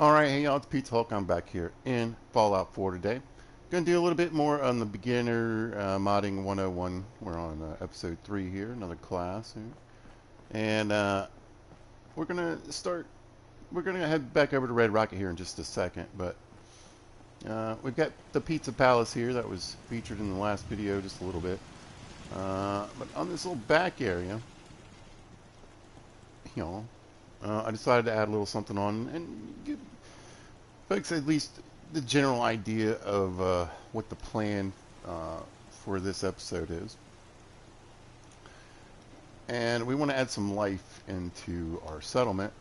Alright, hey y'all, it's Pete Hulk. I'm back here in Fallout 4 today. Gonna do a little bit more on the beginner modding 101. We're on episode 3 here, another class here. And we're gonna head back over to Red Rocket here in just a second. But we've got the Pizza Palace here that was featured in the last video just a little bit. But on this little back area, you know, I decided to add a little something on and give folks at least the general idea of what the plan for this episode is. And we want to add some life into our settlement.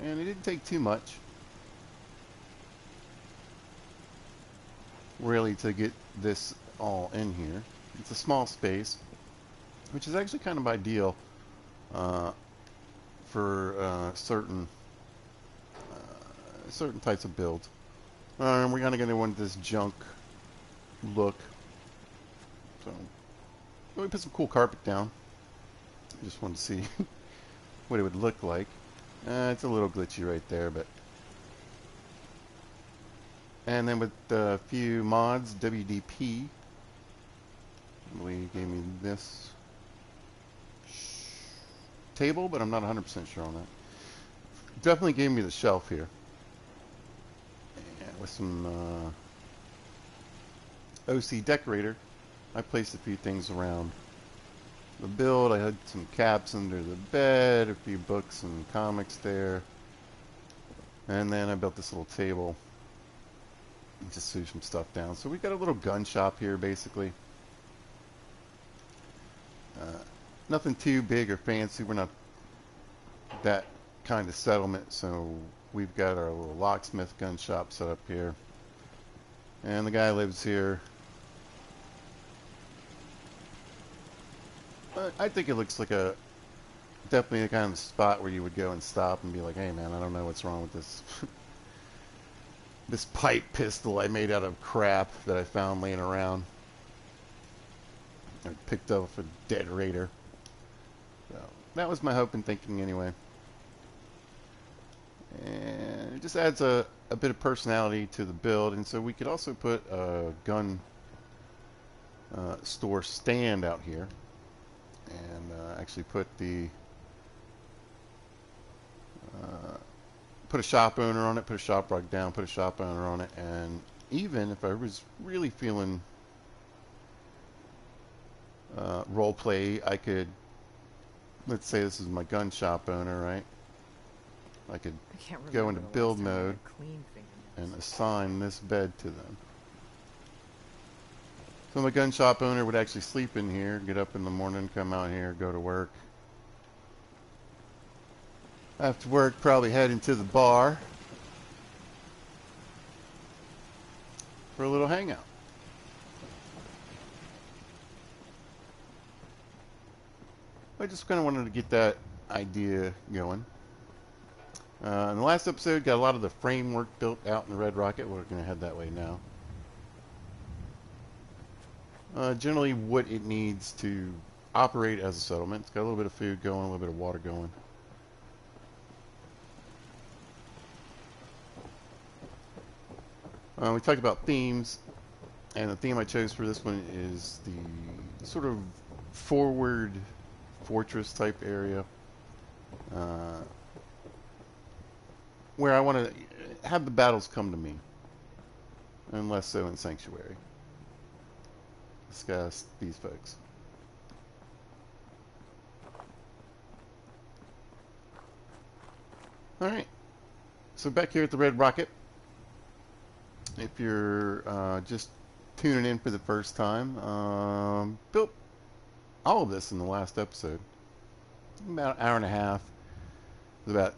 And it didn't take too much, really, to get this all in here. It's a small space, which is actually kind of ideal for certain types of builds. We're kind of going to want this junk look. So we put some cool carpet down. I just wanted to see what it would look like. It's a little glitchy right there, but. And then with a few mods, WDP, I believe gave me this table, but I'm not 100% sure on that. Definitely gave me the shelf here. And with some OC decorator, I placed a few things around the build. I had some caps under the bed, a few books and comics there. And then I built this little table. Just threw some stuff down. So we've got a little gun shop here, basically. Nothing too big or fancy. We're not that kind of settlement, so we've got our little locksmith gun shop set up here. And the guy lives here. I think it looks like definitely the kind of spot where you would go and stop and be like, hey man, I don't know what's wrong with this this pipe pistol I made out of crap that I found laying around. I picked up a dead raider. So that was my hope and thinking anyway. And it just adds a bit of personality to the build. And so we could also put a gun store stand out here. And actually put put a shop owner on it, put a shop rug down, put a shop owner on it, and even if I was really feeling role play, I could, let's say this is my gun shop owner, right? I could go into build mode and assign this bed to them. So my gun shop owner would actually sleep in here, get up in the morning, come out here, go to work. After work, probably head into the bar for a little hangout. I just kind of wanted to get that idea going. In the last episode, got a lot of the framework built out in the Red Rocket. We're going to head that way now. Generally what it needs to operate as a settlement. It's got a little bit of food going, a little bit of water going. We talked about themes, and the theme I chose for this one is the sort of forward fortress type area, where I want to have the battles come to me, and less so in Sanctuary. Discuss these folks. Alright, so back here at the Red Rocket, if you're just tuning in for the first time, built all of this in the last episode. About an hour and a half. It was about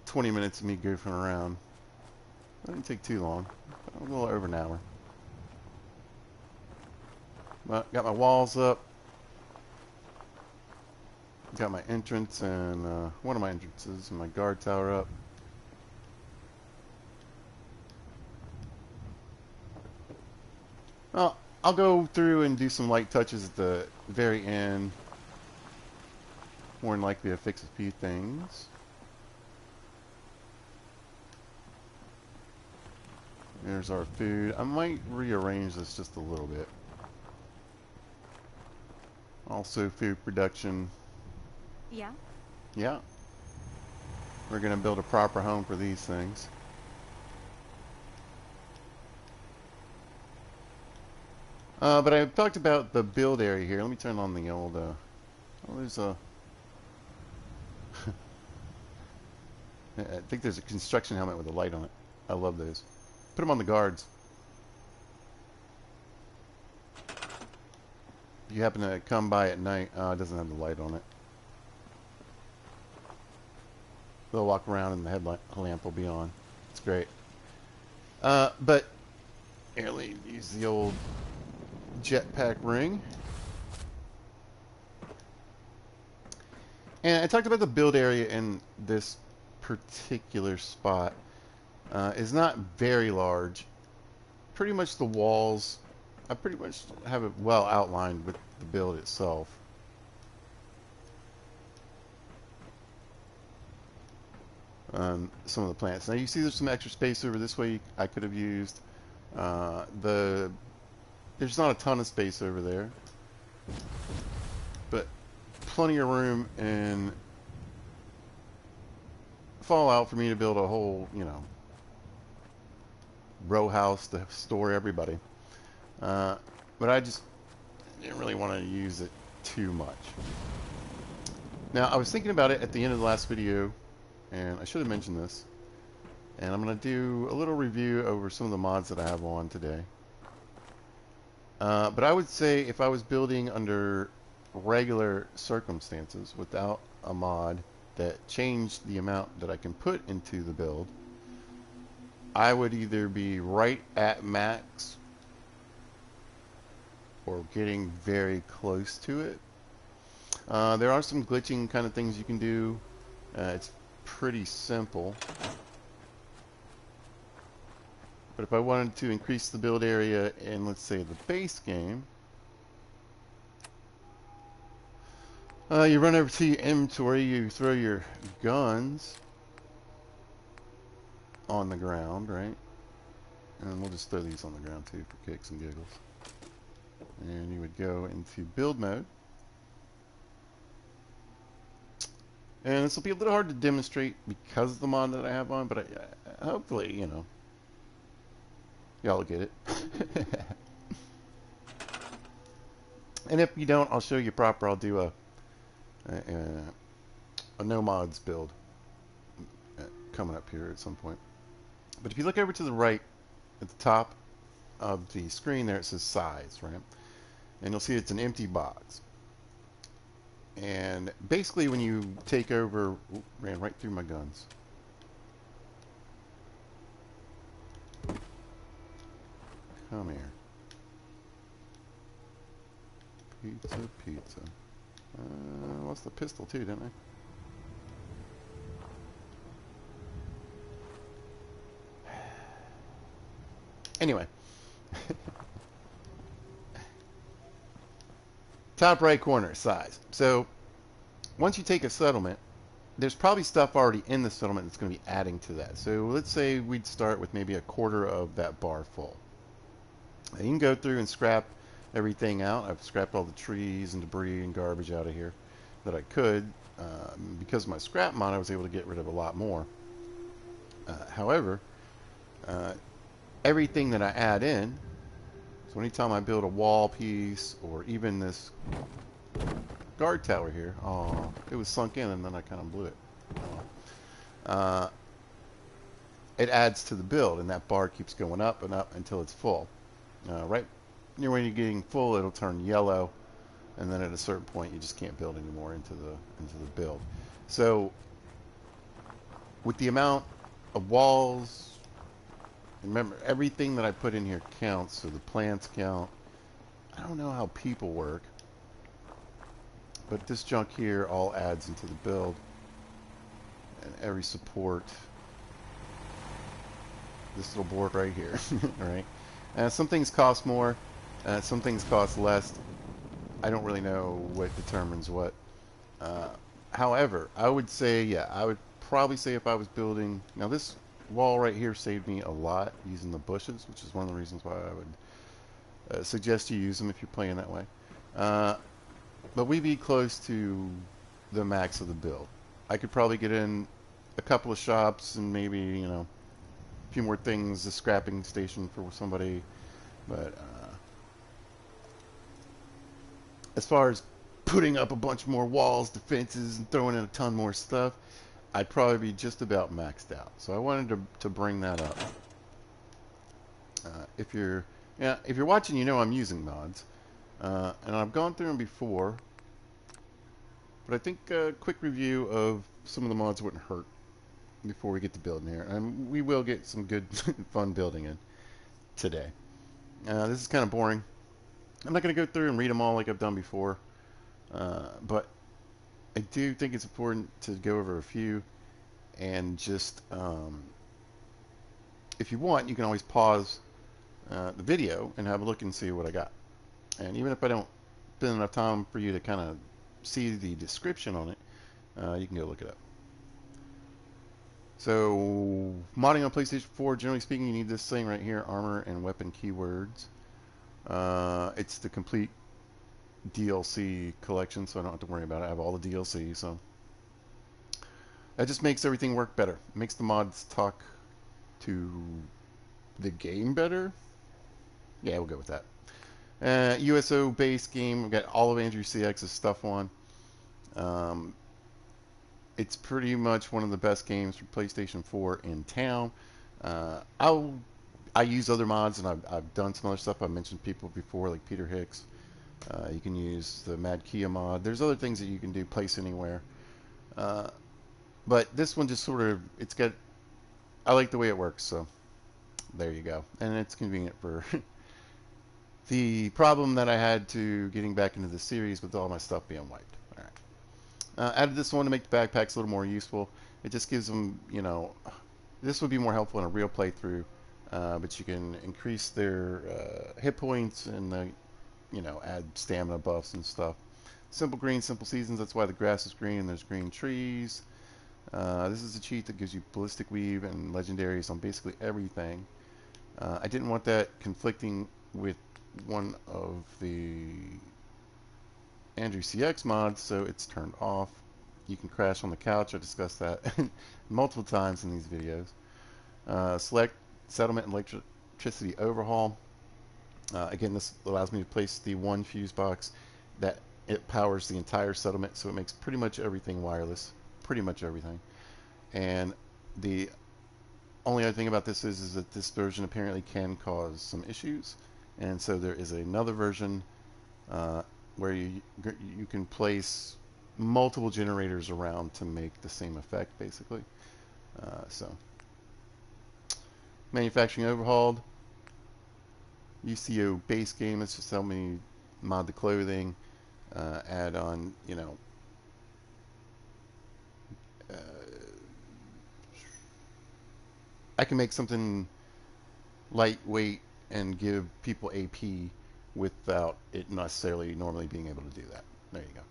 20 minutes of me goofing around. It didn't take too long. A little over an hour. But got my walls up. Got my entrance and one of my entrances and my guard tower up. Well, I'll go through and do some light touches at the very end. More than likely to fix a few things. There's our food. I might rearrange this just a little bit. Also food production. Yeah. Yeah. We're going to build a proper home for these things. But I talked about the build area here. Let me turn on the old, oh, there's a, I think there's a construction helmet with a light on it. I love those. Put them on the guards. If you happen to come by at night, it doesn't have the light on it. They'll walk around and the headlamp will be on. It's great. But here, let me use the old jetpack ring. And I talked about the build area in this particular spot. It's not very large. Pretty much the walls, I pretty much have it well outlined with the build itself. Some of the plants. Now you see there's some extra space over this way I could have used. There's not a ton of space over there, but plenty of room in Fallout for me to build a whole, row house to store everybody. But I just didn't really want to use it too much. Now I was thinking about it at the end of the last video, and I should have mentioned this. And I'm going to do a little review over some of the mods that I have on today. But I would say if I was building under regular circumstances without a mod that changed the amount that I can put into the build, I would either be right at max or getting very close to it. There are some glitching kind of things you can do. It's pretty simple. But if I wanted to increase the build area in, let's say, the base game, you run over to your inventory, you throw your guns on the ground, right? And we'll just throw these on the ground too for kicks and giggles. And you would go into build mode. And this will be a little hard to demonstrate because of the mod that I have on, but hopefully, y'all get it. And if you don't, I'll show you proper. I'll do a no mods build coming up here at some point. But if you look over to the right at the top of the screen there, it says size, right? And you'll see it's an empty box. And basically when you take over, ran right through my guns. Come here. Pizza, pizza. Lost the pistol too, didn't I? Anyway. Top right corner, size. So, once you take a settlement, there's probably stuff already in the settlement that's going to be adding to that. So, let's say we'd start with maybe a quarter of that bar full. Now, you can go through and scrap everything out. I've scrapped all the trees and debris and garbage out of here that I could. Because of my scrap mod, I was able to get rid of a lot more. However, everything that I add in, so anytime I build a wall piece or even this guard tower here, it was sunk in and then I kind of blew it. It adds to the build, and that bar keeps going up and up until it's full. Right near when you're getting full, it'll turn yellow, and then at a certain point, you just can't build anymore into the build. So, with the amount of walls, remember everything that I put in here counts. So the plants count. I don't know how people work, but this junk here all adds into the build, and every support. This little board right here, right? Some things cost more, some things cost less. I don't really know what determines what. However, I would say, yeah, I would probably say if I was building, now this wall right here saved me a lot using the bushes, which is one of the reasons why I would suggest you use them if you're playing that way. Uh, but we'd be close to the max of the build. I could probably get in a couple of shops and maybe, a few more things, a scrapping station for somebody. But as far as putting up a bunch more walls, defenses, and throwing in a ton more stuff, I'd probably be just about maxed out. So I wanted to bring that up. If you're if you're watching, you know I'm using mods, and I've gone through them before. But I think a quick review of some of the mods wouldn't hurt before we get to building here, and we will get some good, fun building in today. This is kind of boring. I'm not going to go through and read them all like I've done before, but I do think it's important to go over a few and just, if you want, you can always pause the video and have a look and see what I got. And even if I don't spend enough time for you to kind of see the description on it, you can go look it up. So, modding on PlayStation 4, generally speaking, you need this thing right here, armor and weapon keywords. It's the complete DLC collection, so I don't have to worry about it. I have all the DLC, so that just makes everything work better. It makes the mods talk to the game better. Yeah, we'll go with that. USO base game. We've got all of Andrew CX's stuff on. It's pretty much one of the best games for PlayStation 4 in town. I use other mods, and I've done some other stuff. I've mentioned people before, like Peter Hicks. You can use the Mad Kia mod. There's other things that you can do, place anywhere. But this one just sort of, I like the way it works, so there you go. And it's convenient for the problem that I had to getting back into the series with all my stuff being wiped. All right. Added this one to make the backpacks a little more useful. It just gives them, this would be more helpful in a real playthrough, but you can increase their hit points and add stamina buffs and stuff. Simple green, simple seasons. That's why the grass is green and there's green trees. This is a cheat that gives you ballistic weave and legendaries on basically everything. I didn't want that conflicting with one of the Andrew CX mods, so it's turned off. You can crash on the couch. I discussed that multiple times in these videos. Select settlement and electricity overhaul. Again, this allows me to place the one fuse box that it powers the entire settlement, so it makes pretty much everything wireless. Pretty much everything. And the only other thing about this is that this version apparently can cause some issues, and so there is another version where you can place multiple generators around to make the same effect, basically. So manufacturing overhauled. UCO base game. It's just help me mod the clothing, add on, I can make something lightweight and give people AP without it necessarily normally being able to do that. There you go.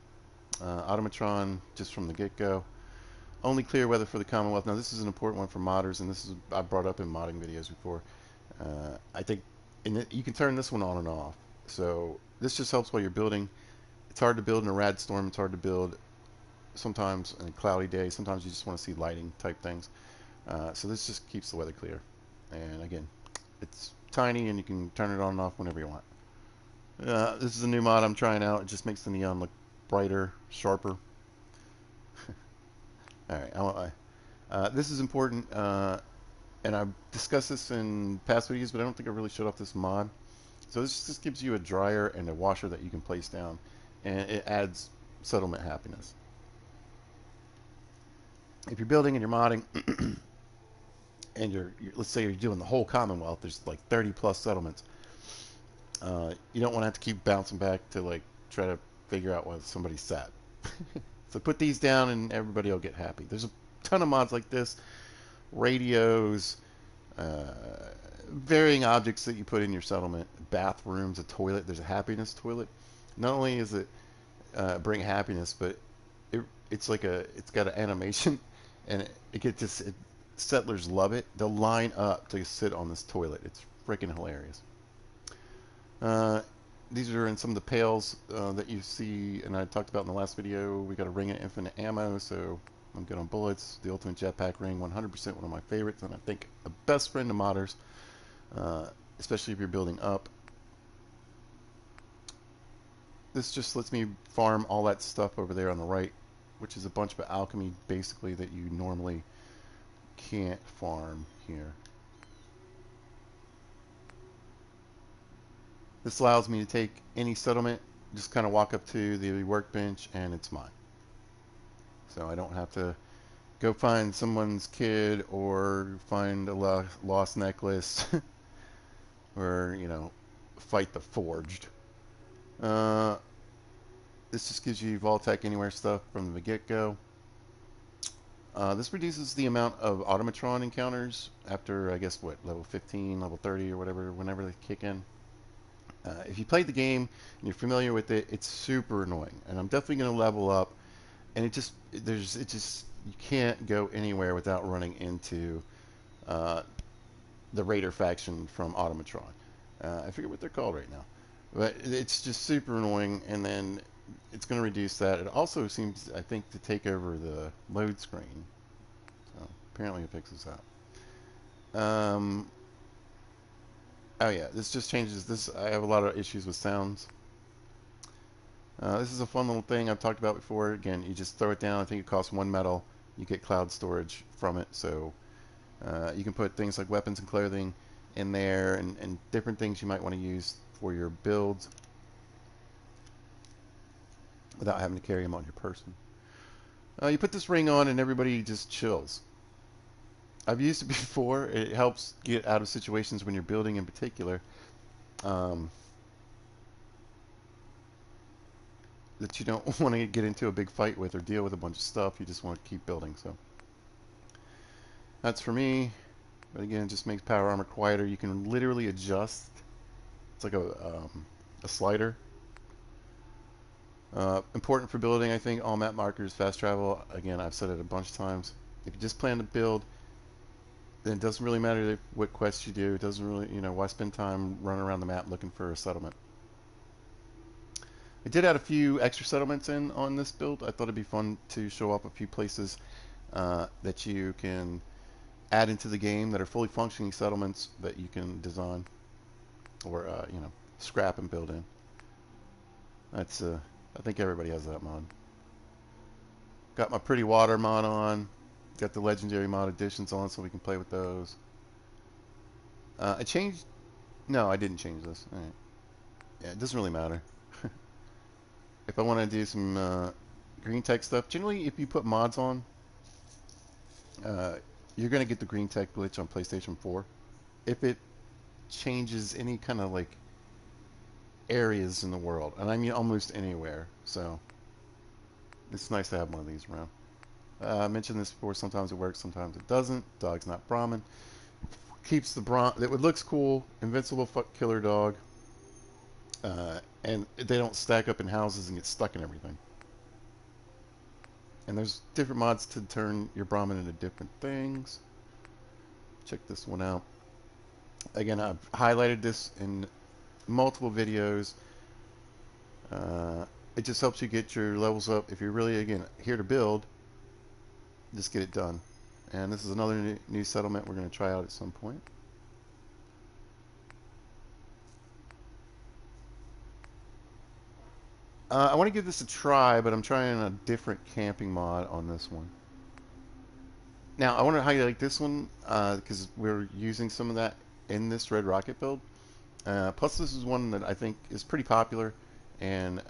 Automatron, just from the get-go. Only clear weather for the Commonwealth. Now, this is an important one for modders, and this is I've brought up in modding videos before. I think you can turn this one on and off. So this just helps while you're building. It's hard to build in a rad storm. It's hard to build sometimes on a cloudy day. Sometimes you just want to see lighting type things. So this just keeps the weather clear. And again, it's tiny and you can turn it on and off whenever you want. This is a new mod I'm trying out. It just makes the neon look brighter, sharper. Alright, this is important, and I've discussed this in past videos, but I don't think I really showed off this mod. So this just gives you a dryer and a washer that you can place down, and it adds settlement happiness. If you're building and you're modding, and let's say you're doing the whole Commonwealth, there's like 30 plus settlements. You don't want to have to keep bouncing back to like try to figure out why somebody's sad. So put these down and everybody will get happy. There's a ton of mods like this. Radios, varying objects that you put in your settlement, bathrooms, a toilet. There's a happiness toilet. Not only is it bring happiness, but it's got an animation, and it gets this. settlers love it. They'll line up to sit on this toilet. It's freaking hilarious. Uh, these are in some of the pails that you see, and I talked about in the last video. We got a ring of infinite ammo, so I'm good on bullets. The ultimate jetpack ring, 100% one of my favorites, and I think a best friend to modders, especially if you're building up. This just lets me farm all that stuff over there on the right, which is a bunch of alchemy, basically, that you normally can't farm here. This allows me to take any settlement, just kind of walk up to the workbench, and it's mine. So I don't have to go find someone's kid or find a lost necklace or, you know, fight the forged. Uh, this just gives you Vault-Tec Anywhere stuff from the get-go. This reduces the amount of automatron encounters after, I guess, what, level 15, level 30, or whatever, whenever they kick in. If you played the game and you're familiar with it, it's super annoying, and I'm definitely going to level up. And you can't go anywhere without running into the Raider faction from Automatron. I forget what they're called right now, but it's just super annoying. And then it's going to reduce that. It also seems, I think, to take over the load screen. So apparently it fixes that. Oh yeah, this just changes this. I have a lot of issues with sounds. This is a fun little thing I've talked about before. Again, you just throw it down. I think it costs 1 metal. You get cloud storage from it, so you can put things like weapons and clothing in there, and different things you might want to use for your builds without having to carry them on your person. You put this ring on and everybody just chills. I've used it before. It helps get out of situations when you're building in particular. That you don't want to get into a big fight with or deal with a bunch of stuff. You just want to keep building. So that's for me. But again, it just makes power armor quieter. You can literally adjust. It's like a slider. Important for building, I think, all map markers, fast travel. Again, I've said it a bunch of times. If you just plan to build, then it doesn't really matter what quests you do. It doesn't really, why spend time running around the map looking for a settlement. I did add a few extra settlements in on this build. I thought it'd be fun to show off a few places that you can add into the game that are fully functioning settlements that you can design or scrap and build in. That's I think everybody has that mod. Got my pretty water mod on. Got the legendary mod editions on, so we can play with those. I changed. No, I didn't change this. All right. Yeah, it doesn't really matter. If I want to do some green tech stuff, generally if you put mods on, you're going to get the green tech glitch on PlayStation 4. If it changes any kind of like areas in the world, and I mean almost anywhere, so it's nice to have one of these around. I mentioned this before, sometimes it works, sometimes it doesn't. Dog's not Brahmin. Keeps the it looks cool, invincible killer dog. And they don't stack up in houses and get stuck in everything. And there's different mods to turn your Brahmin into different things. Check this one out. Again, I've highlighted this in multiple videos. It just helps you get your levels up. If you're really, again, here to build, just get it done. And this is another new settlement we're going to try out at some point. I want to give this a try, but I'm trying a different camping mod on this one. Now, I want to highlight this one because we're using some of that in this Red Rocket build. Plus, this is one that I think is pretty popular and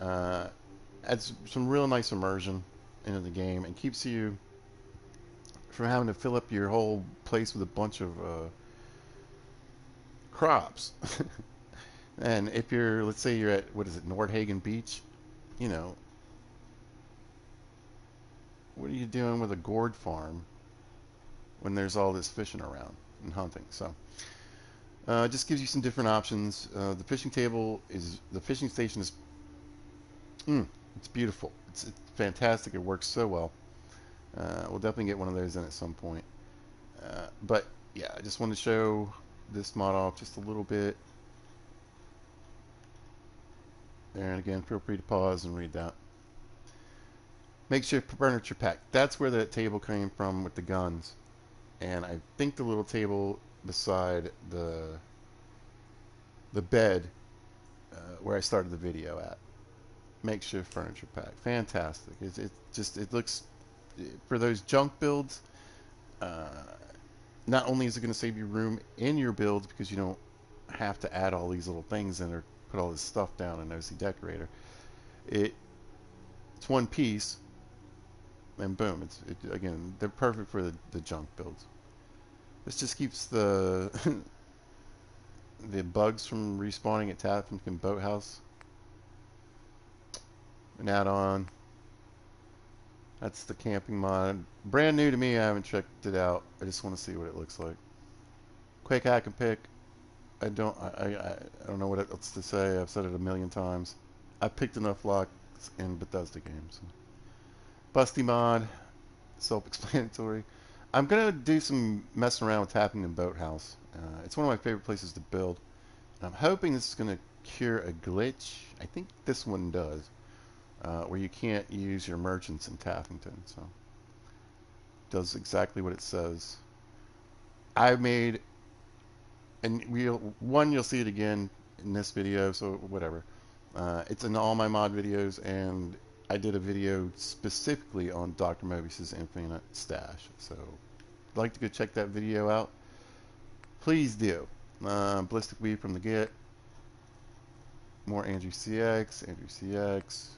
adds some real nice immersion into the game and keeps you from having to fill up your whole place with a bunch of crops. And if you're, let's say you're at, what is it, Nordhagen Beach, what are you doing with a gourd farm when there's all this fishing around and hunting? So it just gives you some different options. The fishing station is it's beautiful. It's fantastic. It works so well. We'll definitely get one of those in at some point. But yeah, I just want to show this mod off just a little bit. And again, feel free to pause and read that. Makeshift furniture pack. That's where that table came from with the guns. And I think the little table beside the bed where I started the video at. Makeshift furniture pack. Fantastic. It looks, for those junk builds, uh, not only is it going to save you room in your builds because you don't have to add all these little things in or put all this stuff down in OC Decorator. It's one piece, and boom, again, they're perfect for the junk builds. This just keeps the the bugs from respawning at Taffington Boathouse. An add-on. That's the camping mod. Brand new to me. I haven't checked it out. I just want to see what it looks like. Quick hack and pick. I don't know what else to say. I've said it a million times. I've picked enough locks in Bethesda games. Busty mod. Self-explanatory. I'm gonna do some messing around with Tappington Boathouse. It's one of my favorite places to build. I'm hoping this is gonna cure a glitch. I think this one does, where you can't use your merchants in Taffington. So it does exactly what it says. I made, and you'll see it again in this video. So whatever. It's in all my mod videos, and I did a video specifically on Dr. Mobius's Infinite Stash. So if you'd like to go check that video out, please do. Ballistic Weed from the Get. More Andrew CX.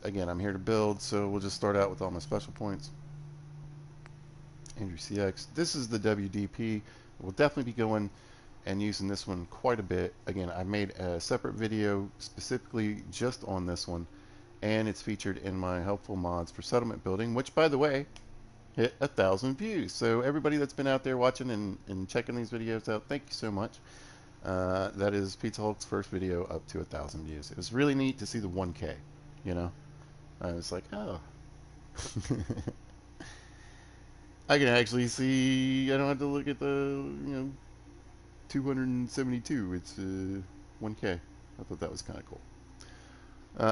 Again, I'm here to build, so we'll just start out with all my special points. Andrew CX. This is the WDP. We'll definitely be going and using this one quite a bit. Again, I made a separate video specifically just on this one, and it's featured in my helpful mods for settlement building, which, by the way, hit 1,000 views. So everybody that's been out there watching and checking these videos out, thank you so much. That is Pizza Hulk's first video up to 1,000 views. It was really neat to see the 1K, you know? I was like, oh. I can actually see, I don't have to look at the, 272. It's 1K. I thought that was kind of cool.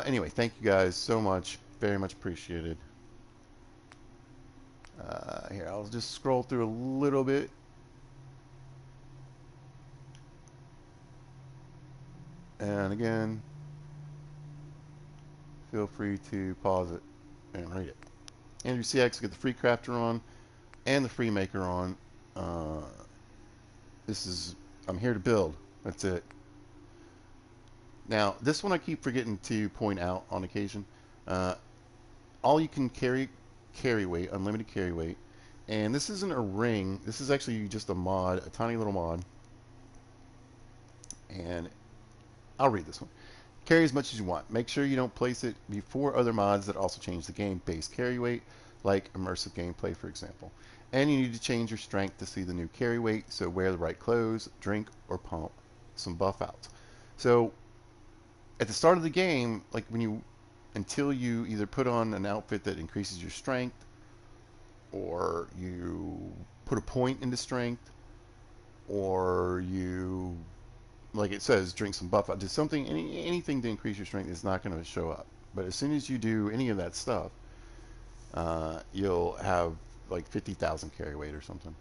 Anyway, thank you guys so much. Very much appreciated. Here, I'll just scroll through a little bit. And again, feel free to pause it and read it. Andrew CX, get the free crafter on and the free maker on. I'm here to build. That's it. Now, this one I keep forgetting to point out on occasion. All you can carry weight, unlimited carry weight. And this isn't a ring. This is actually just a mod, a tiny little mod. And I'll read this one. Carry as much as you want. Make sure you don't place it before other mods that also change the game base carry weight, like immersive gameplay, for example. And you need to change your strength to see the new carry weight, so wear the right clothes, drink, or pump some buff outs. So at the start of the game, like until you either put on an outfit that increases your strength, or you put a point into strength, or you, like it says, drink some buff out. Do something, anything to increase your strength is not going to show up. But as soon as you do any of that stuff, you'll have like 50,000 carry weight or something.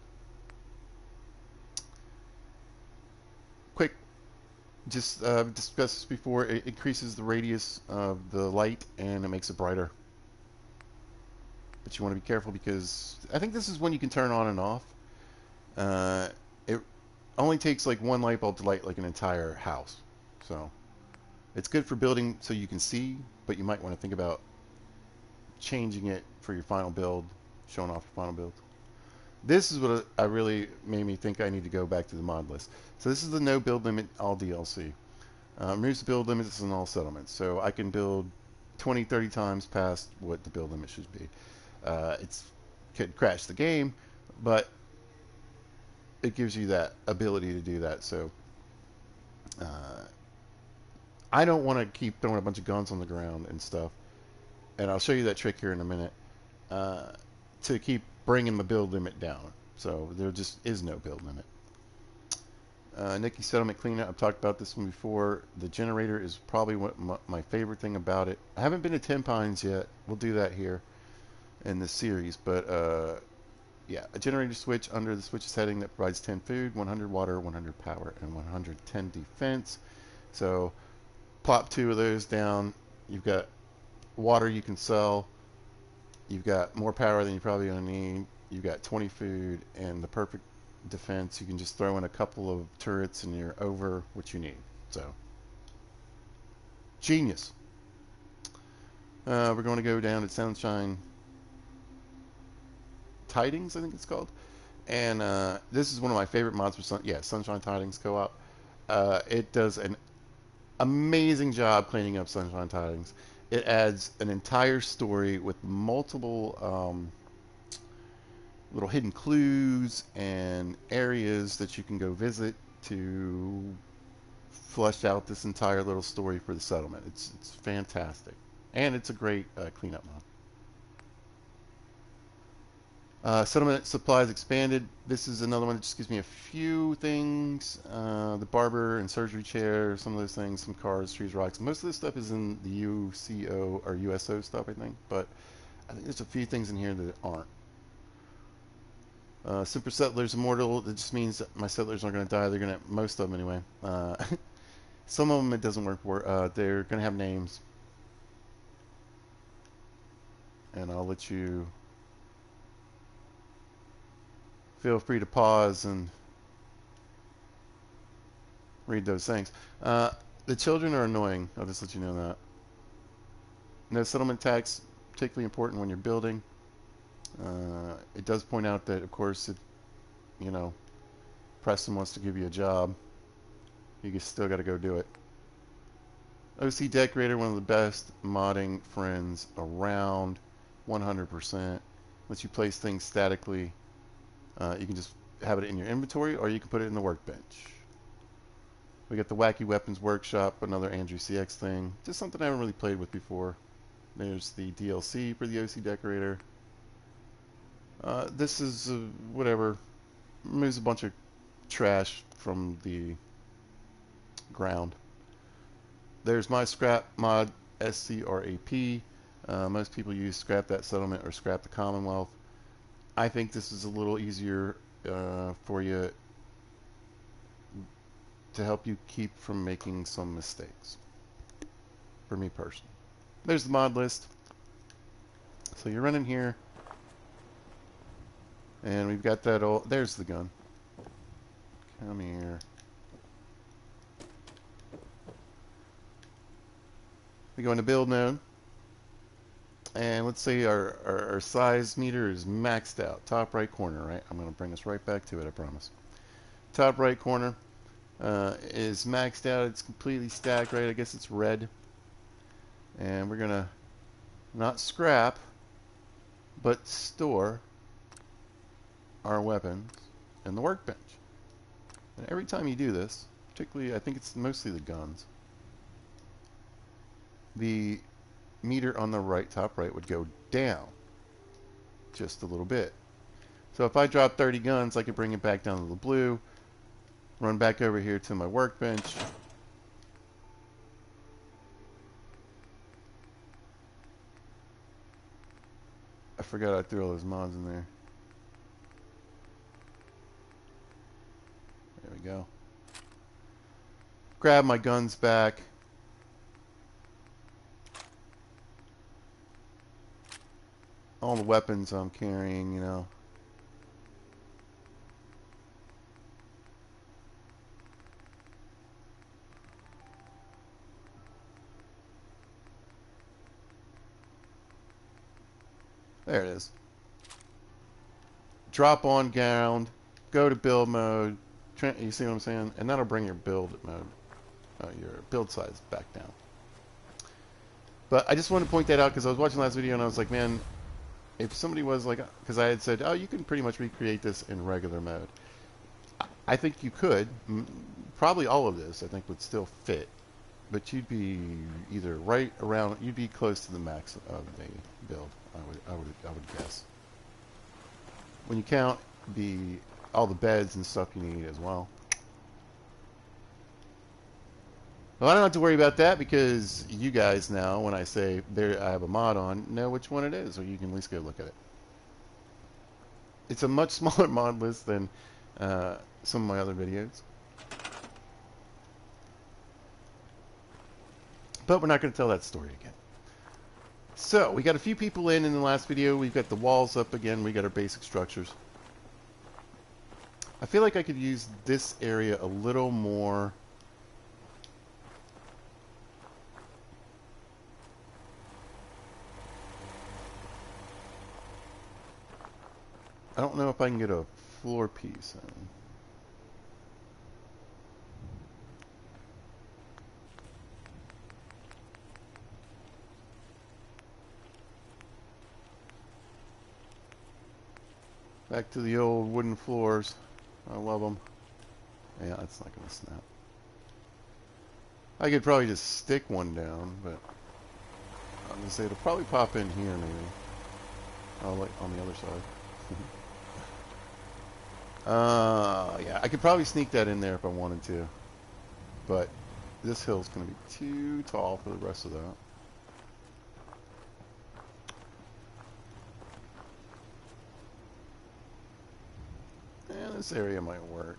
Quick, just discussed this before. It increases the radius of the light and it makes it brighter. But you want to be careful because I think this is one you can turn on and off. It only takes like one light bulb to light like an entire house. So it's good for building so you can see, but you might want to think about changing it for your final build, showing off your final build. This is what I really made me think I need to go back to the mod list. So this is the no build limit all DLC. Removes the build limits in all settlements. So I can build 20, 30 times past what the build limit should be. It could crash the game, but it gives you that ability to do that. So I don't want to keep throwing a bunch of guns on the ground and stuff. And I'll show you that trick here in a minute. to keep bringing the build limit down. So there just is no build limit. Nikki Settlement Cleanup, I've talked about this one before. The generator is probably what my favorite thing about it. I haven't been to 10 Pines yet. We'll do that here in this series. But yeah, a generator switch under the switches heading that provides 10 food, 100 water, 100 power, and 110 defense. So plop 2 of those down. You've got water you can sell. You've got more power than you probably going to need. You've got 20 food and the perfect defense. You can just throw in a couple of turrets and you're over what you need. So, genius. We're going to go down to Sunshine Tidings, I think it's called. And this is one of my favorite mods for Sunshine Tidings Co-op. It does an amazing job cleaning up Sunshine Tidings. It adds an entire story with multiple little hidden clues and areas that you can go visit to flesh out this entire little story for the settlement. It's fantastic, and it's a great cleanup mod. Settlement supplies expanded. This is another one that just gives me a few things. The barber and surgery chair, some of those things, some cars, trees, rocks. Most of this stuff is in the UCO or USO stuff, I think, but I think there's a few things in here that aren't. Super Settlers Immortal, that just means that my settlers aren't going to die. They're going to, most of them anyway. Some of them it doesn't work for. They're going to have names. And I'll let you feel free to pause and read those things. The children are annoying. I'll just let you know that. No settlement tax, particularly important when you're building. It does point out that, of course, if, you know, Preston wants to give you a job, you still got to go do it. OC Decorator, one of the best modding friends around, 100%. Lets you place things statically. You can just have it in your inventory, or you can put it in the workbench. We got the Wacky Weapons Workshop, another Andrew CX thing. Just something I haven't really played with before. There's the DLC for the OC Decorator. This is whatever. Moves a bunch of trash from the ground. There's my scrap mod, SCRAP. Most people use Scrap That Settlement or Scrap the Commonwealth. I think this is a little easier for you to help you keep from making some mistakes. For me personally. There's the mod list. So you're running here. And we've got that all. There's the gun. Come here. We go into build mode. And let's say our size meter is maxed out. Top right corner, right? I'm going to bring us right back to it, I promise. Top right corner is maxed out. It's completely stacked, right? I guess it's red. And we're going to not scrap, but store our weapons in the workbench. And every time you do this, particularly, I think it's mostly the guns, the meter on the right, top right, would go down just a little bit. So if I drop 30 guns, I could bring it back down to the blue, run back over here to my workbench, I forgot I threw all those mods in there. There we go. Grab my guns back. All the weapons I'm carrying, you know. There it is. Drop on ground, go to build mode. You see what I'm saying? And that'll bring your build mode, your build size back down. But I just wanted to point that out because I was watching the last video and I was like, man, if somebody was like, because I had said, oh, you can pretty much recreate this in regular mode. I think you could. Probably all of this, I think, would still fit. But you'd be either right around, you'd be close to the max of the build, I would guess. when you count all the beds and stuff you need as well. Well, I don't have to worry about that because you guys now, when I say there, I have a mod on, know which one it is, or you can at least go look at it. It's a much smaller mod list than some of my other videos. But we're not going to tell that story again. So, we got a few people in the last video. We've got the walls up again. We got our basic structures. I feel like I could use this area a little more. I don't know if I can get a floor piece in. Back to the old wooden floors. I love them. Yeah, that's not going to snap. I could probably just stick one down, but I'm going to say it'll probably pop in here maybe. Oh, like on the other side. Yeah, I could probably sneak that in there if I wanted to. But this hill's going to be too tall for the rest of that. This area might work.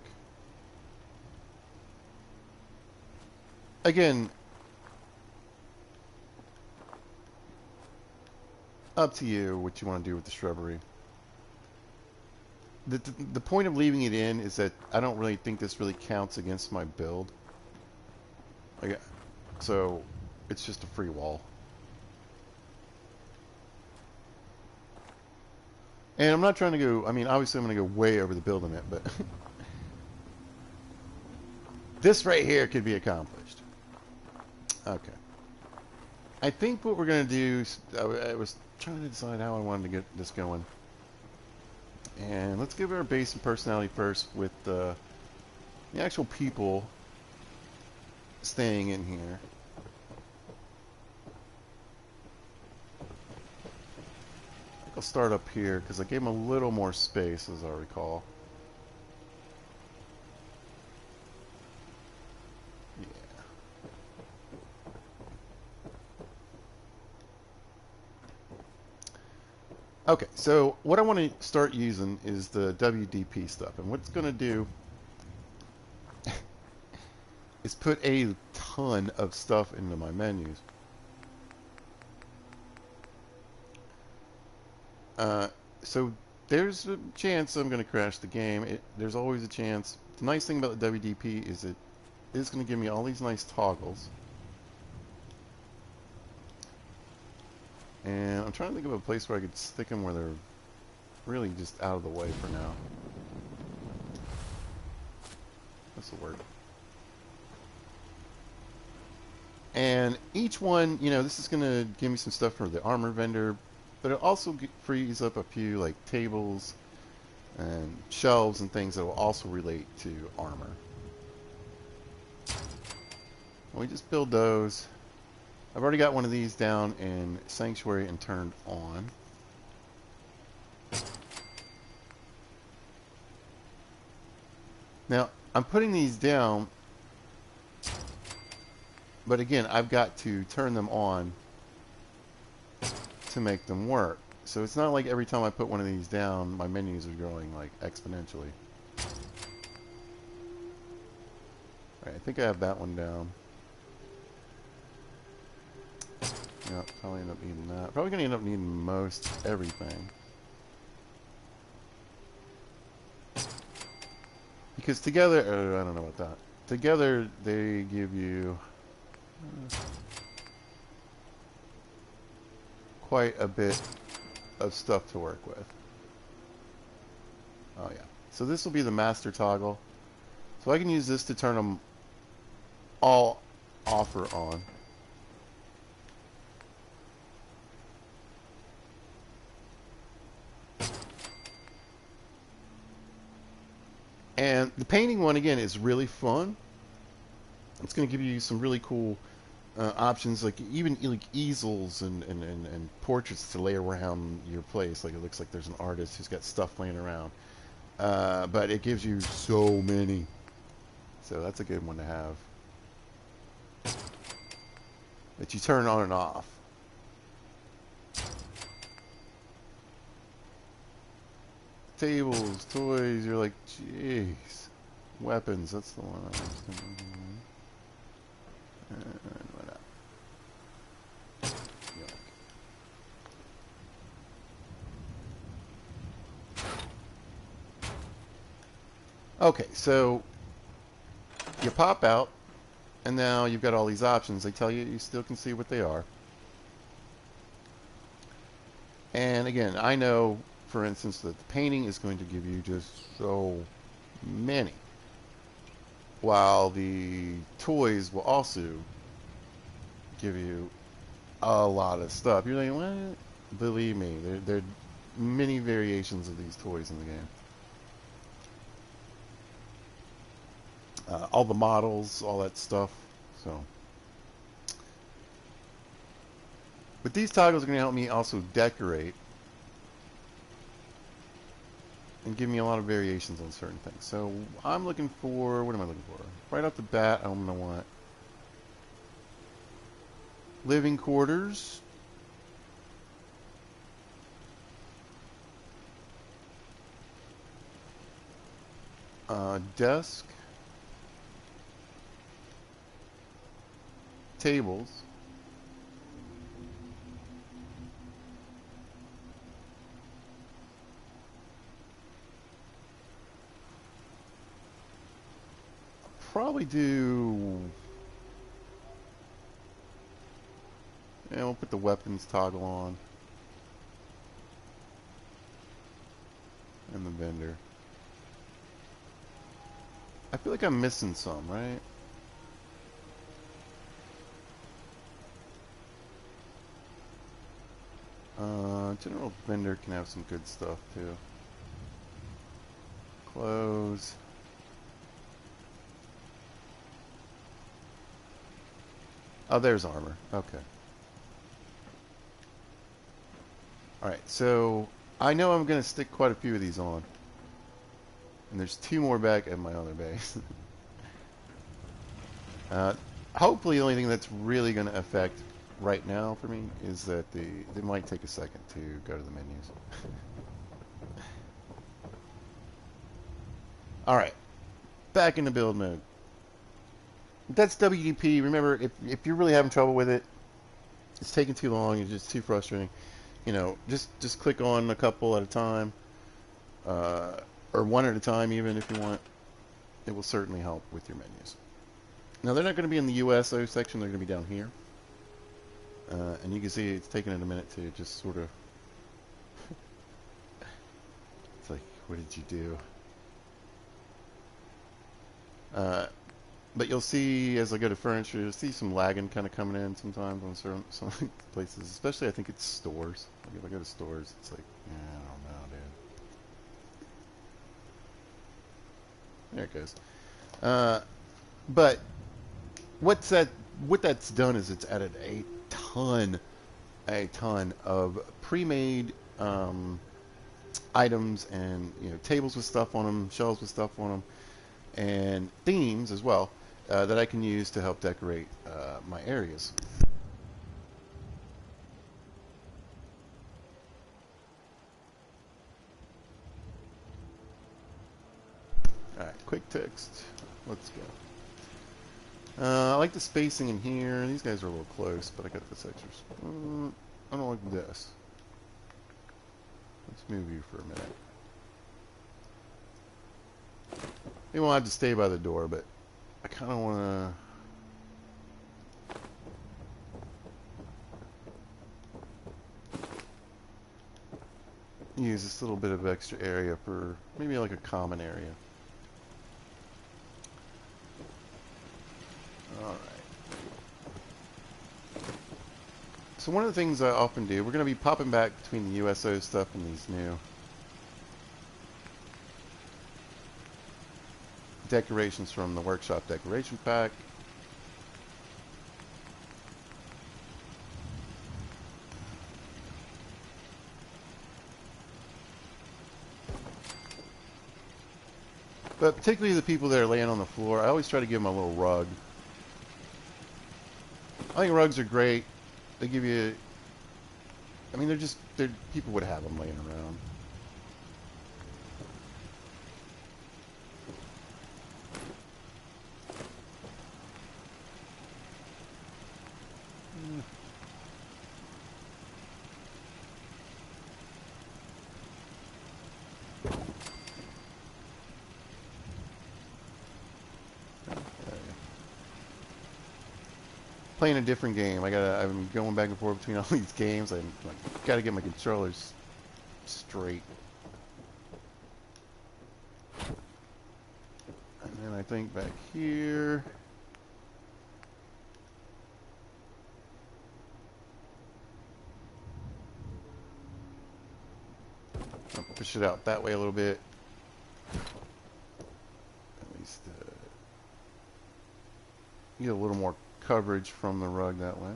Again, up to you what you want to do with the shrubbery. The point of leaving it in is that I don't really think this really counts against my build. So it's just a free wall. And I'm not trying to go, I mean, obviously I'm going to go way over the build limit, but this right here could be accomplished. Okay. I think what we're going to do, I was trying to decide how I wanted to get this going. And let's give our base and personality first with the actual people staying in here. I'll start up here because I gave them a little more space, as I recall. Yeah. Okay, so what I want to start using is the WDP stuff, and what it's going to do is put a ton of stuff into my menus. So there's a chance I'm going to crash the game. There's always a chance. The nice thing about the WDP is it is going to give me all these nice toggles. And I'm trying to think of a place where I could stick them where they're really just out of the way for now. This will work. And each one, you know, this is going to give me some stuff for the armor vendor. But it also frees up a few like tables and shelves and things that will also relate to armor. We just build those. I've already got one of these down in Sanctuary and turned on. Now, I'm putting these down, but again, I've got to turn them on to make them work. So it's not like every time I put one of these down, my menus are growing like exponentially. Alright, I think I have that one down. Yeah, probably end up needing that. Probably gonna end up needing most everything. Because together, I don't know about that. Together, they give you quite a bit of stuff to work with. Oh yeah. So this will be the master toggle. So I can use this to turn them all off or on. And the painting one, again, is really fun. It's going to give you some really cool options like even like easels and portraits to lay around your place. Like it looks like there's an artist who's got stuff laying around. But it gives you so many. So that's a good one to have. That you turn on and off. Tables, toys, you're like, jeez. Weapons, that's the one I was thinking. And what up? Okay, so you pop out, and now you've got all these options. They tell you you still can see what they are. And again, I know, for instance, that the painting is going to give you just so many, while the toys will also give you a lot of stuff. You're like, what? Believe me, there are many variations of these toys in the game. All the models, all that stuff. So, but these toggles are going to help me also decorate and give me a lot of variations on certain things. So I'm looking for, what am I looking for? Right off the bat, I'm going to want living quarters. Desk. Tables. Probably do. Yeah, we'll put the weapons toggle on. And the vendor. I feel like I'm missing some, right? General vendor can have some good stuff too. Clothes. Oh, there's armor. Okay. Alright, so I know I'm going to stick quite a few of these on. And there's 2 more back at my other base. Hopefully the only thing that's really going to affect right now for me is that they might take a second to go to the menus. Alright, back into build mode. That's WDP. Remember, if you're really having trouble with it, it's taking too long, it's just too frustrating, you know, just click on a couple at a time, or one at a time even if you want. It will certainly help with your menus. Now they're not going to be in the USO section, they're going to be down here. And you can see it's taking it a minute to just sort of... It's like, what did you do? But you'll see, as I go to furniture, you'll see some lagging kind of coming in sometimes on some places. Especially, I think it's stores. Like if I go to stores, it's like, yeah, I don't know, dude. There it goes. But what that's done is it's added a ton of pre-made items and, you know, tables with stuff on them, shelves with stuff on them, and themes as well that I can use to help decorate my areas. Alright, quick text. Let's go. I like the spacing in here. These guys are a little close, but I got this extra. I don't like this. Let's move you for a minute. They won't have to stay by the door, but I kind of want to use this little bit of extra area for maybe like a common area. Alright. So one of the things I often do, we're going to be popping back between the USO stuff and these new decorations from the Workshop Decoration Pack. But particularly the people that are laying on the floor, I always try to give them a little rug. I think rugs are great. They give you, I mean, they're people would have them laying around. Playing a different game. I'm going back and forth between all these games. I'm like, gotta get my controllers straight. And then I think back here. I'll push it out that way a little bit. At least get a little more coverage from the rug that way.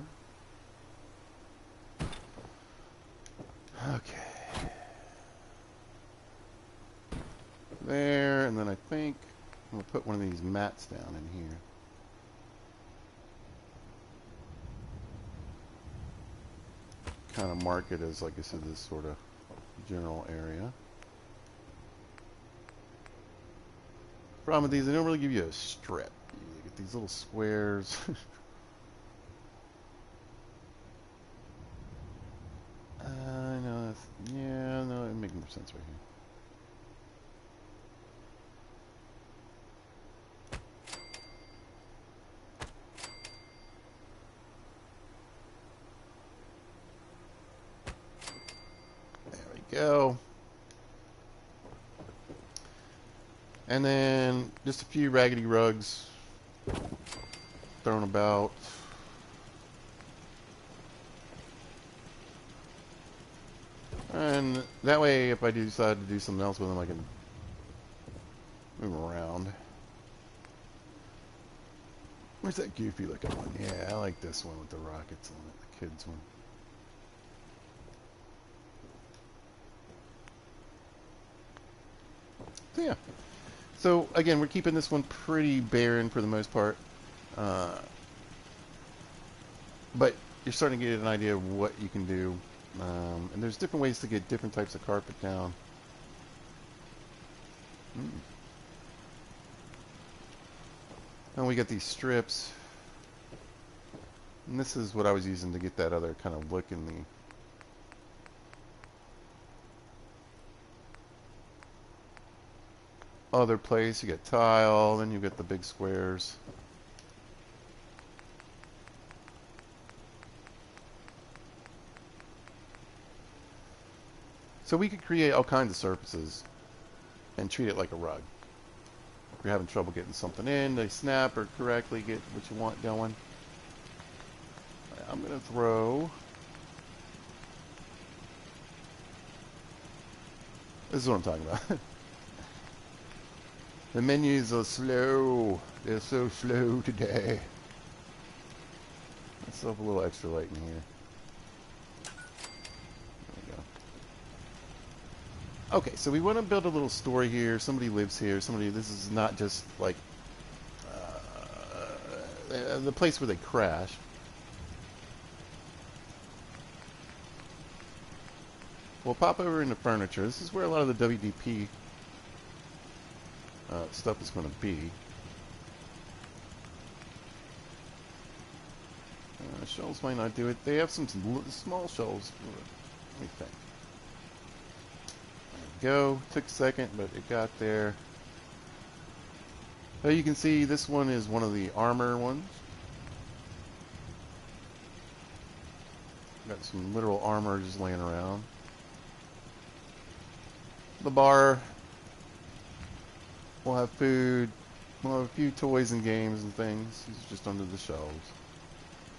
Okay. There, and then I think I'm going to put one of these mats down in here. Kind of mark it as, like I said, this sort of general area. Problem with these, they don't really give you a strip. You get these little squares. Yeah, no, it makes more sense right here. There we go. And then just a few raggedy rugs thrown about. And that way, if I do decide to do something else with them, I can move around. Where's that goofy looking one? Yeah, I like this one with the rockets on it, the kids one. So yeah. So again, we're keeping this one pretty barren for the most part. But you're starting to get an idea of what you can do. And there's different ways to get different types of carpet down. And we got these strips. And this is what I was using to get that other kind of look in the other place. You got tile, then you get the big squares. So we could create all kinds of surfaces and treat it like a rug. If you're having trouble getting something in, they snap or correctly get what you want going. I'm going to throw... This is what I'm talking about. The menus are slow. They're so slow today. Let's have a little extra light in here. Okay, so we want to build a little story here. Somebody lives here. This is not just like the place where they crash. We'll pop over into furniture. This is where a lot of the WDP stuff is going to be. Shelves might not do it. They have some small shelves. Let me think. Go. Took a second, but it got there. So you can see this one is one of the armor ones. Got some literal armor just laying around. The bar will have food. We'll have a few toys and games and things. These are just under the shelves.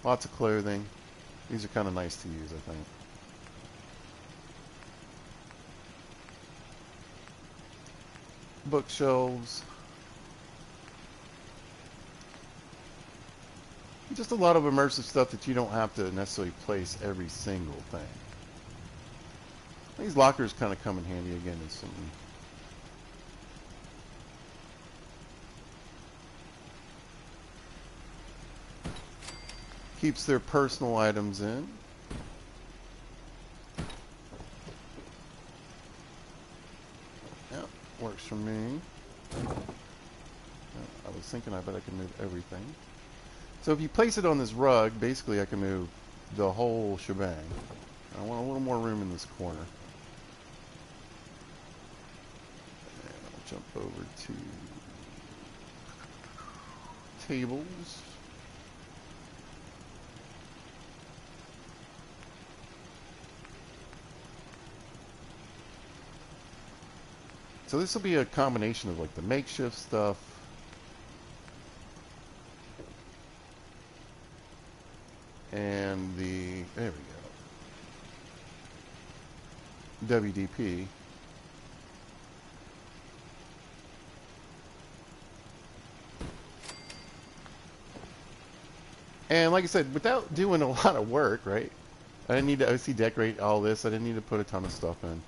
Lots of clothing. These are kind of nice to use, I think. Bookshelves. Just a lot of immersive stuff that you don't have to necessarily place every single thing. These lockers kind of come in handy again as something. keeps their personal items in. Yep, works for me. I was thinking I bet I could move everything. So if you place it on this rug, basically I can move the whole shebang. I want a little more room in this corner. And I'll jump over to tables. So this will be a combination of like the makeshift stuff and there we go, WDP. And like I said, without doing a lot of work, right? I didn't need to OC decorate all this. I didn't need to put a ton of stuff in.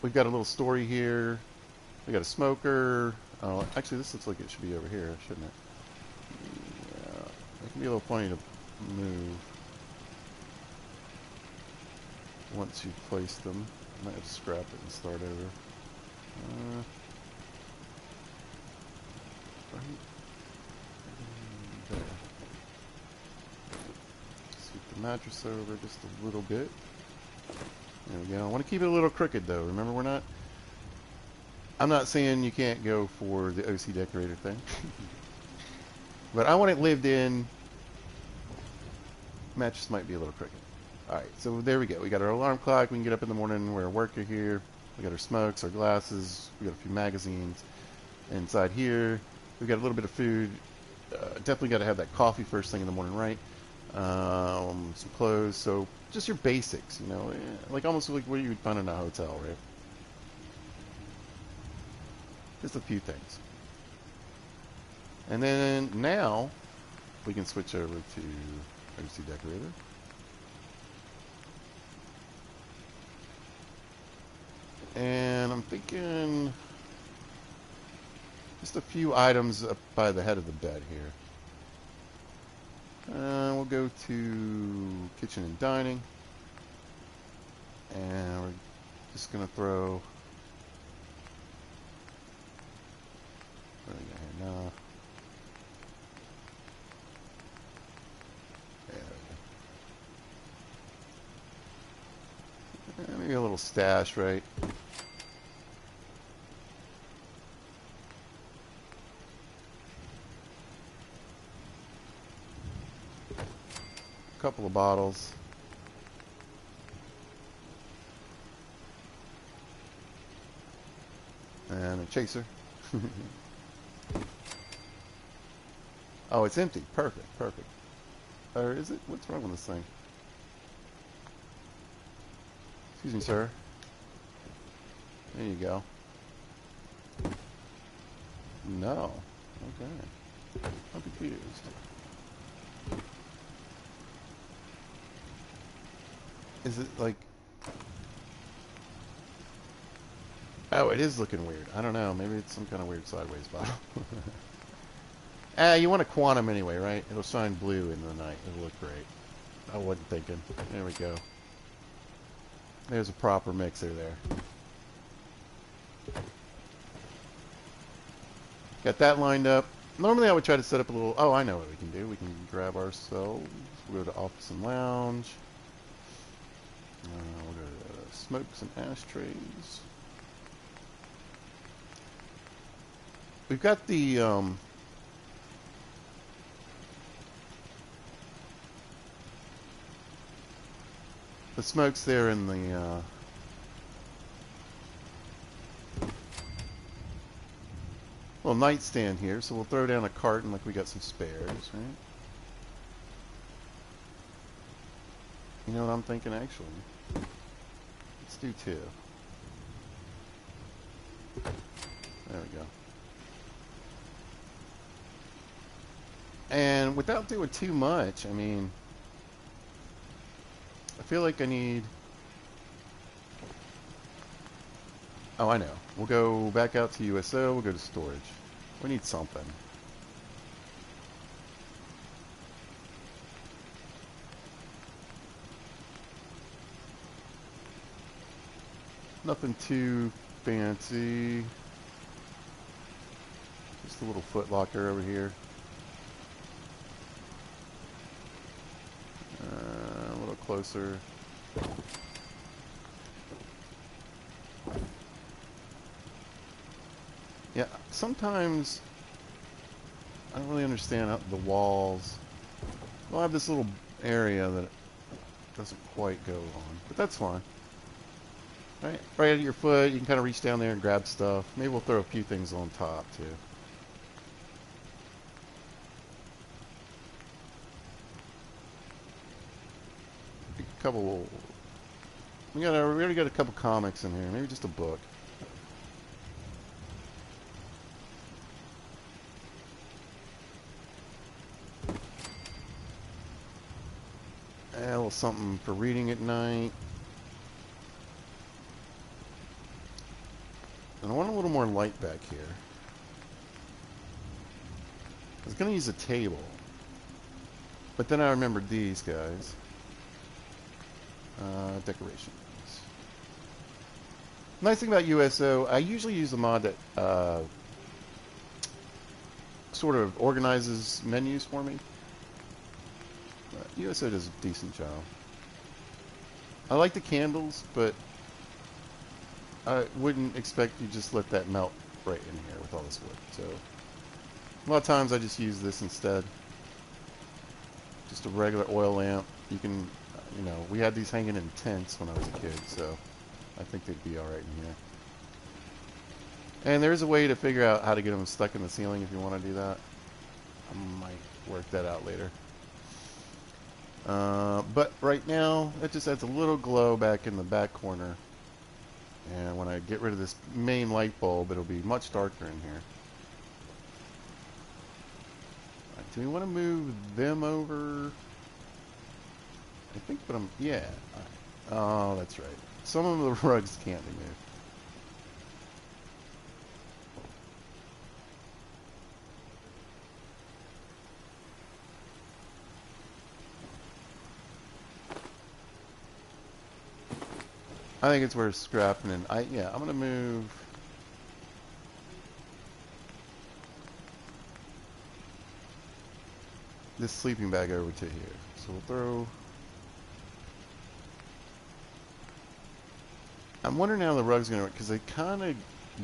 We've got a little story here. We got a smoker. Oh, actually, this looks like it should be over here, shouldn't it? Yeah, it can be a little funny to move once you've placed them. I might have to scrap it and start over. Right there. Scoot the mattress over just a little bit. There we go. I want to keep it a little crooked though. Remember, I'm not saying you can't go for the OC decorator thing. But I want it lived in. Mattress might be a little crooked. Alright, so there we go. We got our alarm clock. We can get up in the morning. We're a worker here. We got our smokes, our glasses. We got a few magazines. Inside here, we've got a little bit of food. Definitely got to have that coffee first thing in the morning, right? Some clothes. So just your basics, you know, like almost like what you would find in a hotel, right? Just a few things. And then now we can switch over to OC decorator. And I'm thinking just a few items up by the head of the bed here. We'll go to kitchen and dining. And we're just going to throw... What do we got here now? There we go. Maybe a little stash, right? Couple of bottles. And a chaser. Oh, it's empty. Perfect, perfect. Or is it? What's wrong with this thing? Excuse me, sir. There you go. No. Okay. I'm confused. Is it like... Oh, it is looking weird. I don't know. Maybe it's some kind of weird sideways bottle. You want a quantum anyway, right? It'll shine blue in the night. It'll look great. I wasn't thinking. There we go. There's a proper mixer there. Got that lined up. Normally I would try to set up a little... Oh, I know what we can do. We can grab ourselves. We'll go to office and lounge. We'll go to smokes and ashtrays. We've got the smokes there in the little nightstand here, so we'll throw down a carton like we got some spares, right? You know what I'm thinking, actually? Let's do two. There we go. And without doing too much, I mean, I feel like I need... Oh, I know. We'll go back out to USO, we'll go to storage. We need something. Nothing too fancy. Just a little foot locker over here. A little closer. Yeah, sometimes I don't really understand how the walls. We'll have this little area that doesn't quite go on, but that's fine. Right at your foot, you can kind of reach down there and grab stuff. Maybe we'll throw a few things on top too. A couple. We already got a couple comics in here. Maybe just a book. A little something for reading at night. And I want a little more light back here. I was going to use a table. But then I remembered these guys. Decorations. Nice thing about USO, I usually use a mod that sort of organizes menus for me. But USO does a decent job. I like the candles, but I wouldn't expect you just let that melt right in here with all this wood. So a lot of times I just use this instead. Just a regular oil lamp. You can, you know, we had these hanging in tents when I was a kid, so I think they'd be alright in here. And there's a way to figure out how to get them stuck in the ceiling if you want to do that. I might work that out later. But right now, it just adds a little glow back in the back corner. And when I get rid of this main light bulb, it'll be much darker in here. Right, do we want to move them over? I think, but yeah. Oh, that's right. Some of the rugs can't be moved. I think it's worth scrapping, and yeah, I'm gonna move. This sleeping bag over to here. So we'll throw. I'm wondering how the rug's gonna work, because they kind of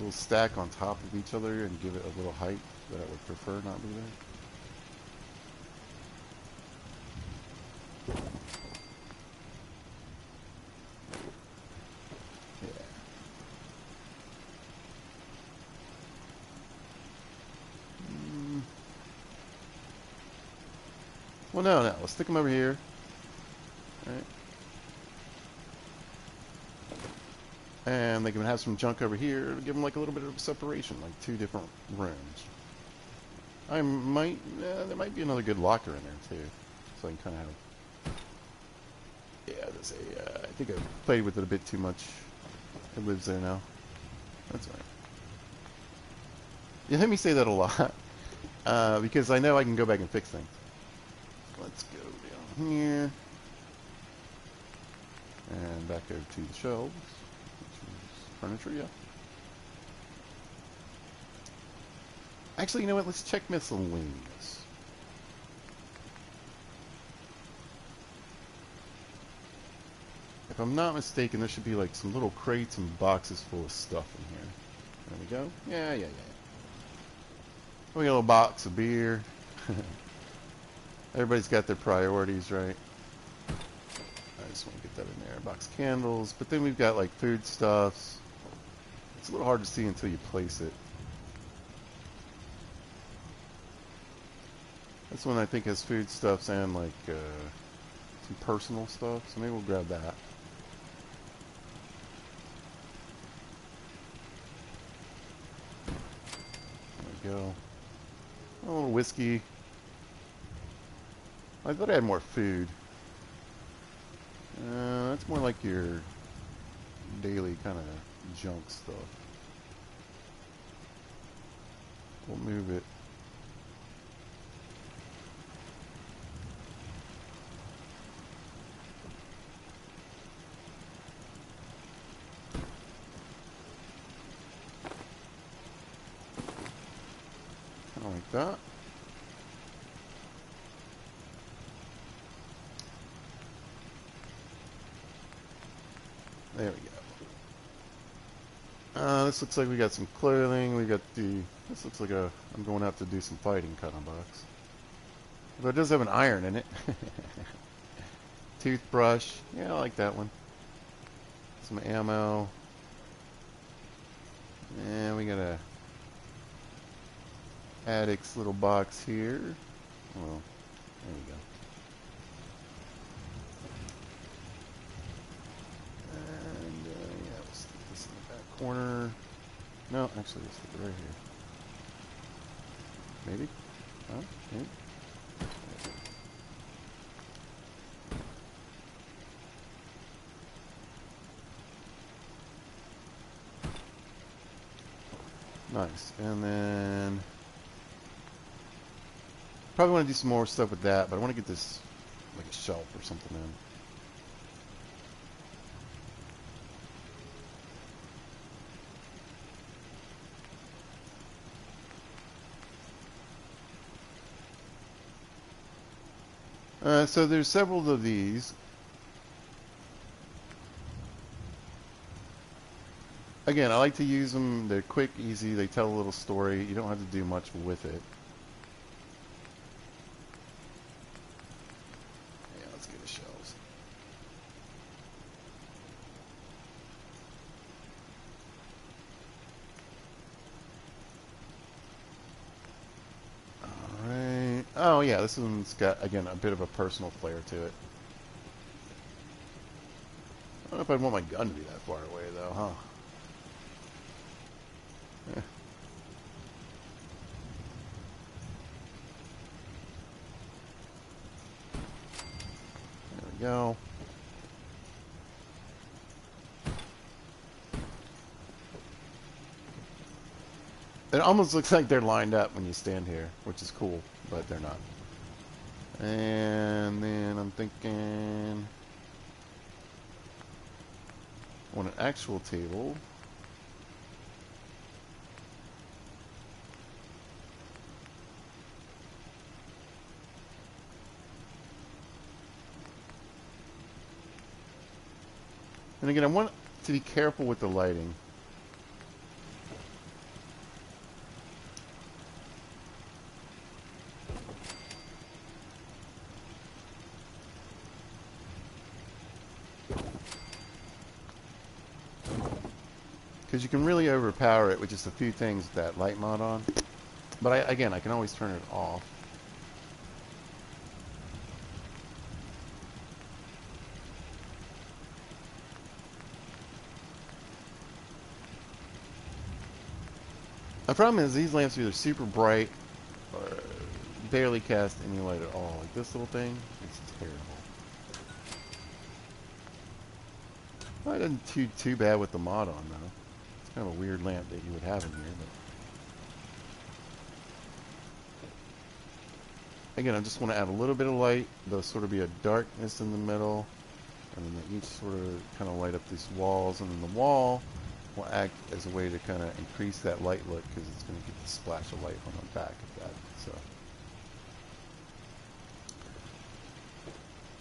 will stack on top of each other and give it a little height that I would prefer not be there. Well, no, let's stick them over here. All right. And they can have some junk over here to give them like a little bit of separation, like two different rooms. There might be another good locker in there too, so I can kind of have. Yeah, I think I played with it a bit too much. It lives there now. That's all right. You hear me say that a lot, because I know I can go back and fix things. Let's go down here and back over to the shelves, which is furniture, yeah. Actually, you know what? Let's check miscellaneous. If I'm not mistaken, there should be like some little crates and boxes full of stuff in here. There we go. Yeah. We got a little box of beer. Everybody's got their priorities, right? I just want to get that in there. Box candles. But then we've got like foodstuffs. It's a little hard to see until you place it. This one I think has foodstuffs and like some personal stuff. So maybe we'll grab that. There we go. A little whiskey. I thought I had more food. That's more like your daily kind of junk stuff. We'll move it. Like that. There we go. This looks like we got some clothing. We got the... This looks like a... I'm going out to do some fighting kind of box. But it does have an iron in it. Toothbrush. Yeah, I like that one. Some ammo. And we got a addict's little box here. Well, there we go. And yeah, we'll stick this in the back corner. No, actually, we'll stick it right here. Maybe? Huh? Maybe? Nice. And then probably want to do some more stuff with that, but I want to get this like a shelf or something in. So there's several of these. Again, I like to use them. They're quick, easy. They tell a little story. You don't have to do much with it. Yeah, let's get the shelves. Alright. Oh, yeah, this one's got, again, a bit of a personal flair to it. I don't know if I'd want my gun to be that far away, though, huh? Eh. There we go. It almost looks like they're lined up when you stand here, which is cool, but they're not. And then I'm thinking on an actual table. And again, I want to be careful with the lighting. Because you can really overpower it with just a few things with that light mod on. But again, I can always turn it off. The problem is these lamps are either super bright or barely cast any light at all. Like this little thing, it's terrible. Well, it doesn't too bad with the mod on though. It's kind of a weird lamp that you would have in here, but again, I just want to add a little bit of light. There'll sort of be a darkness in the middle, and then they each sort of kind of light up these walls, and then the wall will act as a way to kind of increase that light look because it's going to get the splash of light on the back of that. So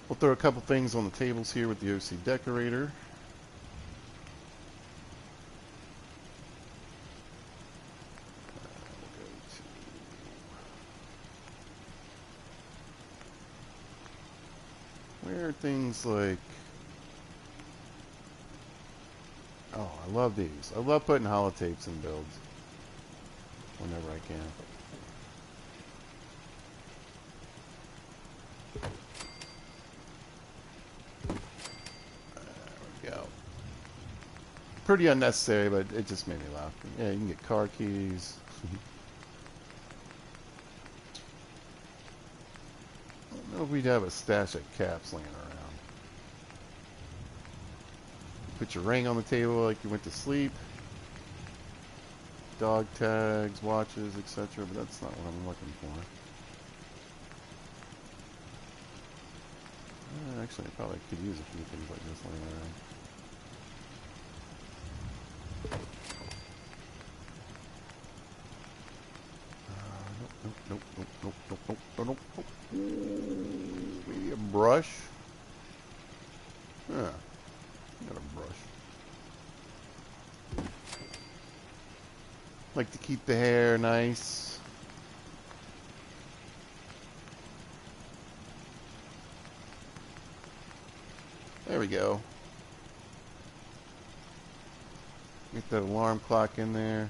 we'll throw a couple things on the tables here with the OC decorator. Where are things like... Oh, I love these. I love putting holotapes in builds whenever I can. There we go. Pretty unnecessary, but it just made me laugh. Yeah, you can get car keys. I don't know if we'd have a stash of caps laying around. Put your ring on the table like you went to sleep. Dog tags, watches, etc. But that's not what I'm looking for. Actually, I probably could use a few things like this laying around. brush. Yeah, got a brush. Like to keep the hair nice. There we go. Get that alarm clock in there.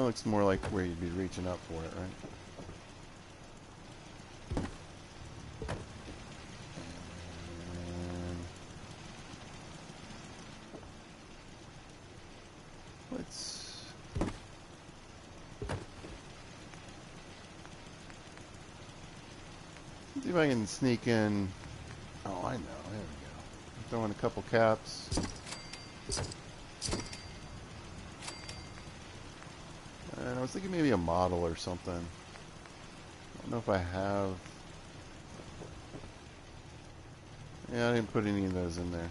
Looks more like where you'd be reaching up for it, right? And let's see if I can sneak in. Oh, I know. There we go. Throw in a couple caps. And I was thinking maybe a model or something. I don't know if I have. Yeah, I didn't put any of those in there.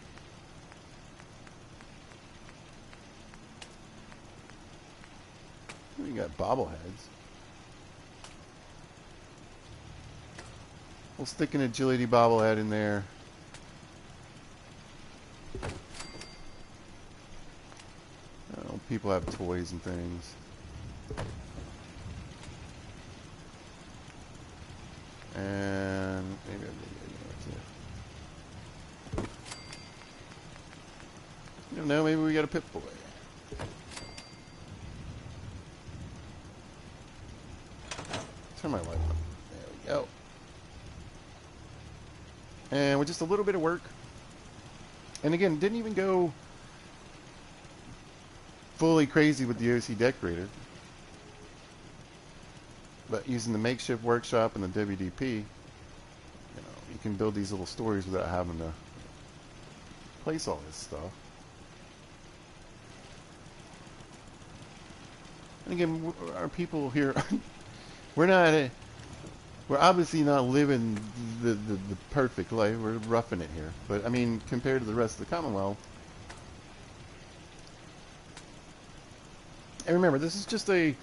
We got bobbleheads. We'll stick an agility bobblehead in there. Oh, people have toys and things. And maybe I don't know, maybe we got a Pip-Boy. Turn my light on. There we go. And with just a little bit of work. And again, didn't even go fully crazy with the OC decorator. But using the makeshift workshop and the WDP, you can build these little stories without having to place all this stuff. And again, our people here, we're obviously not living the perfect life. We're roughing it here. But I mean, compared to the rest of the Commonwealth, and remember, this is just a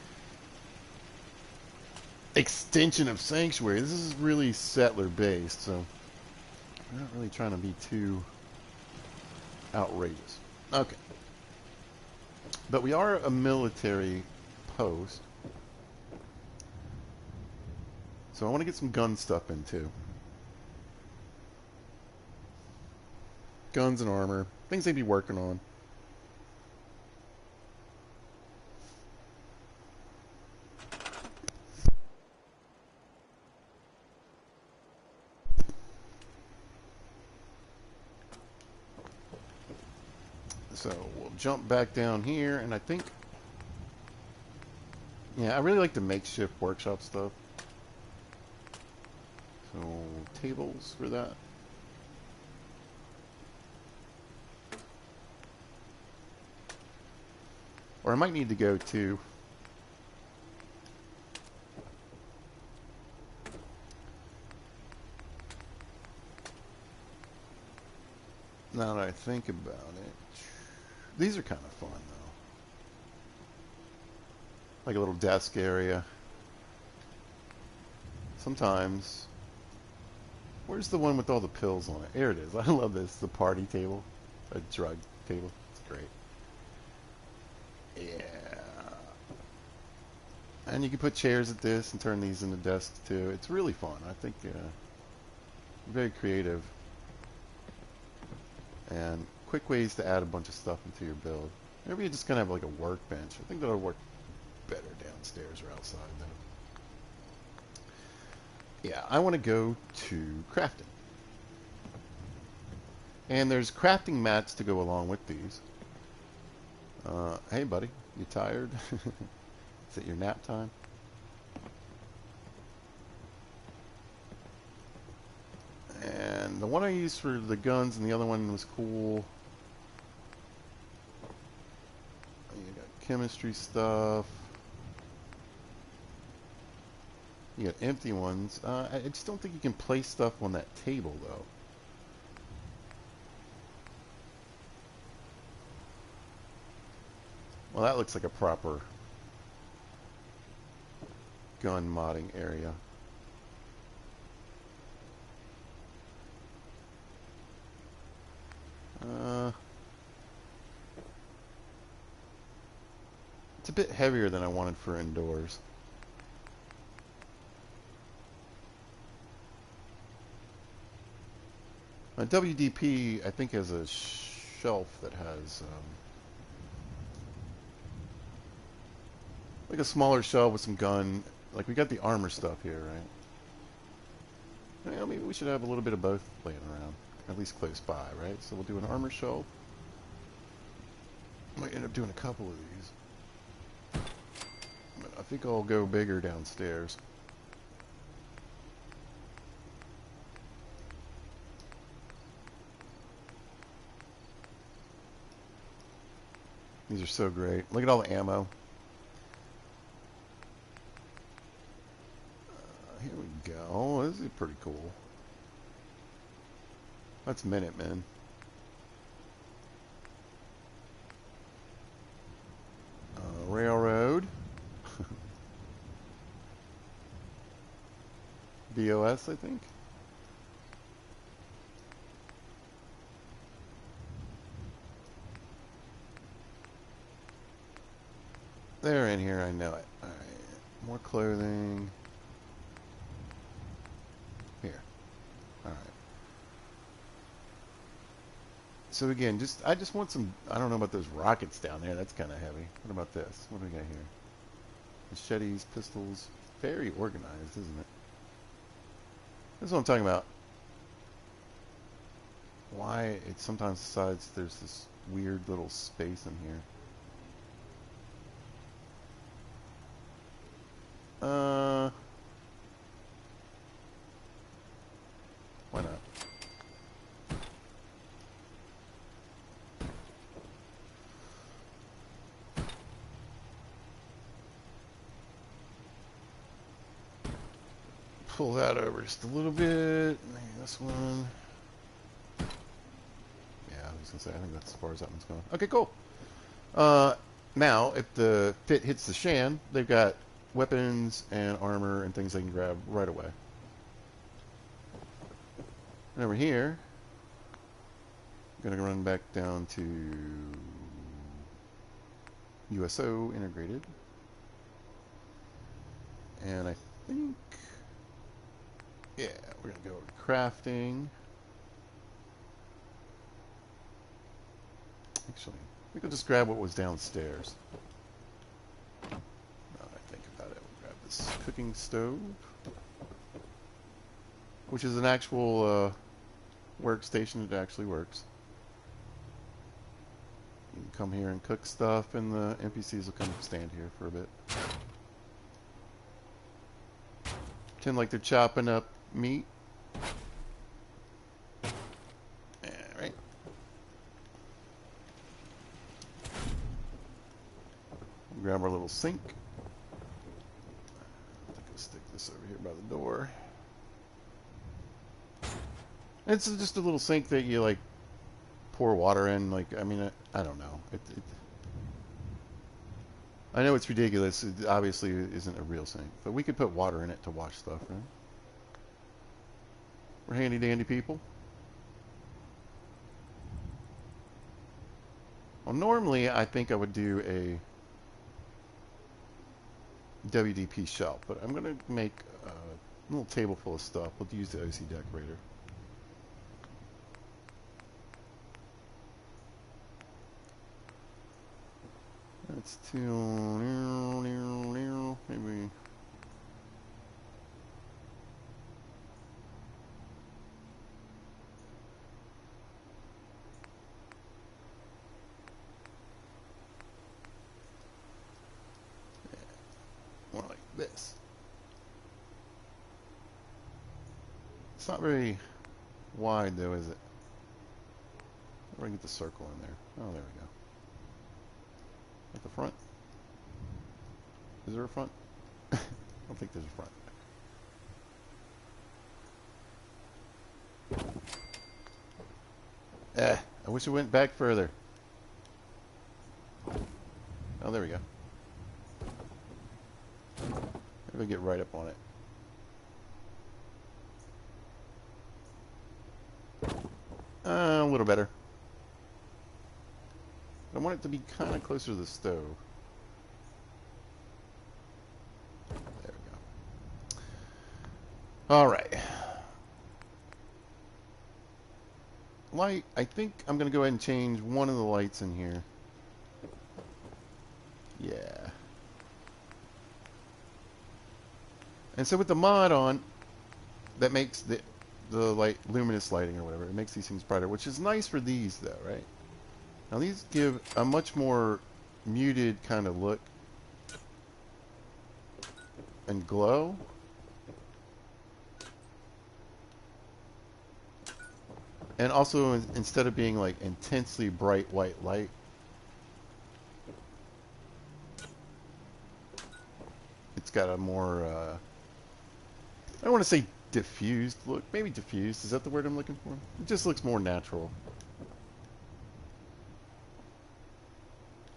extension of Sanctuary. This is really settler based, so we're not really trying to be too outrageous. Okay. But we are a military post. So I want to get some gun stuff in too. Guns and armor. Things they'd be working on. So we'll jump back down here, and I think, yeah, I really like the makeshift workshop stuff. So tables for that. Or I might need to go to now that I think about it. These are kind of fun, though. Like a little desk area. Sometimes. Where's the one with all the pills on it? Here it is. I love this. The party table. A drug table. It's great. Yeah. And you can put chairs at this and turn these into desks, too. It's really fun. I think very creative. And quick ways to add a bunch of stuff into your build. Maybe you just kind of have like a workbench. I think that'll work better downstairs or outside though. Yeah, I want to go to crafting. And there's crafting mats to go along with these. Hey buddy, you tired? Is it your nap time? And the one I used for the guns and the other one was cool. You got chemistry stuff. You got empty ones. I just don't think you can place stuff on that table, though. Well, that looks like a proper gun modding area. It's a bit heavier than I wanted for indoors. WDP, I think, has a shelf that has like a smaller shelf with some gun. Like, we got the armor stuff here, right? Well, maybe we should have a little bit of both laying around, at least close by, right? So we'll do an armor shelf. Might end up doing a couple of these. But I think I'll go bigger downstairs. These are so great. Look at all the ammo. Here we go. Oh, this is pretty cool. That's Minutemen. Railroad. BOS, I think. They're in here, I know it. Alright. More clothing. Here. Alright. So again, I just want some, I don't know about those rockets down there. That's kind of heavy. What about this? What do we got here? Machetes, pistols. Very organized, isn't it? This is what I'm talking about. Why it sometimes decides there's this weird little space in here. Why not? Pull that over just a little bit. Maybe this one. Yeah, I was gonna say, I think that's as far as that one's going. Okay, cool. Now, if the fit hits the Shan, they've got weapons and armor and things they can grab right away. And over here, I'm gonna run back down to USO integrated. And I think, yeah, we're gonna go over to crafting. Actually, we could just grab what was downstairs. Now that I think about it, we'll grab this cooking stove, which is an actual workstation that actually works. You can come here and cook stuff, and the NPCs will come stand here for a bit. Pretend like they're chopping up meat. Alright. Grab our little sink. I think I'll stick this over here by the door. It's just a little sink that you, like, pour water in. Like, I mean, I don't know. I know it's ridiculous. It obviously isn't a real sink, but we could put water in it to wash stuff, right? We're handy dandy people. Well, normally I think I would do a WDP shelf, but I'm going to make a little table full of stuff. We'll use the OC decorator. That's too maybe. More like this. It's not very wide though, is it? Where do I get the circle in there? Oh, there we go. At the front? Is there a front? I don't think there's a front. I wish it went back further. Oh, there we go. Maybe get right up on it. A little better. I want it to be kind of closer to the stove. There we go. All right. Light, I think I'm going to go ahead and change one of the lights in here. Yeah. And so with the mod on, that makes the light, luminous lighting or whatever, it makes these things brighter, which is nice for these though, right? Now these give a much more muted kind of look and glow. And also, instead of being like intensely bright white light, it's got a more, I don't want to say diffused look. Maybe diffused. Is that the word I'm looking for? It just looks more natural.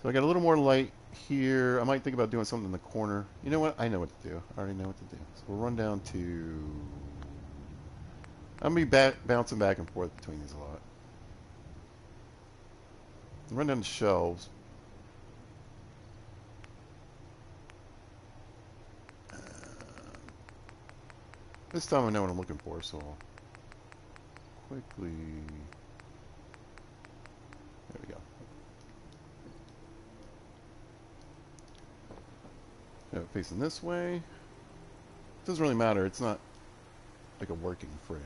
So I got a little more light here. I might think about doing something in the corner. You know what? I know what to do. I already know what to do. So we'll run down to... I'm going to be bouncing back and forth between these a lot. Run down the shelves. This time I know what I'm looking for, so I'll quickly... There we go. Facing this way. It doesn't really matter. It's not like a working fridge.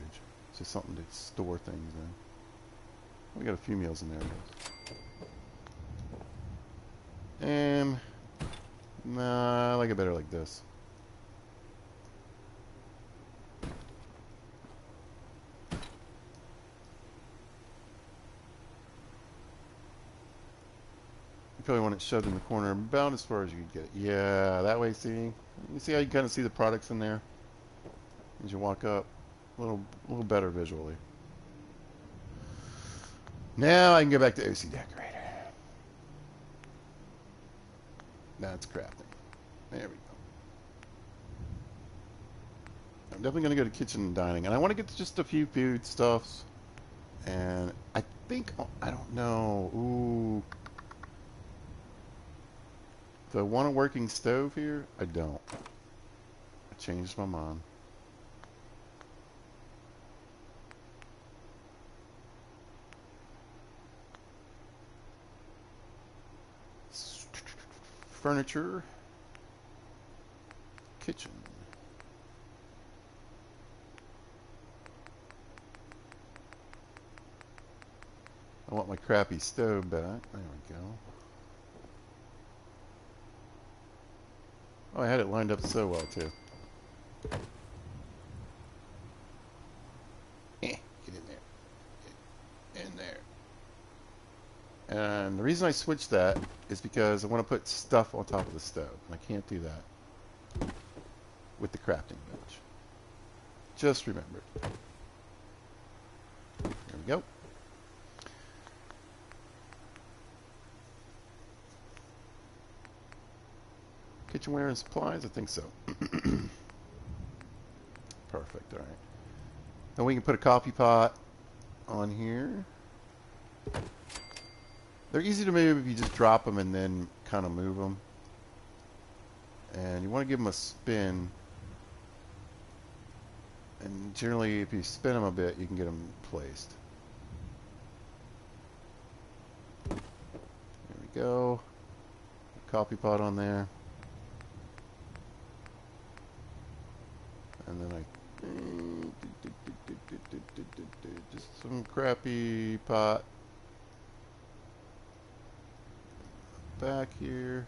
It's just something to store things in. We got a few meals in there. And nah, I like it better like this. You probably want it shoved in the corner about as far as you could get it. Yeah, that way, see? You see how you kind of see the products in there? As you walk up. A little better visually. Now I can go back to OC Decorator. That's crafting. There we go. I'm definitely going to go to kitchen and dining. And I want to get just a few food stuffs. And I think, I don't know. Ooh. Do I want a working stove here? I don't. I changed my mind. Furniture. Kitchen. I want my crappy stove back. There we go. Oh, I had it lined up so well, too. Get in there. Get in there. And the reason I switched that is because I want to put stuff on top of the stove. And I can't do that with the crafting bench. Just remembered. There we go. Kitchenware and supplies? I think so. Perfect, alright. Then we can put a coffee pot on here. They're easy to move if you just drop them and then kind of move them. And you want to give them a spin. And generally, if you spin them a bit, you can get them placed. There we go. Coffee pot on there. And then just some crappy pot back here.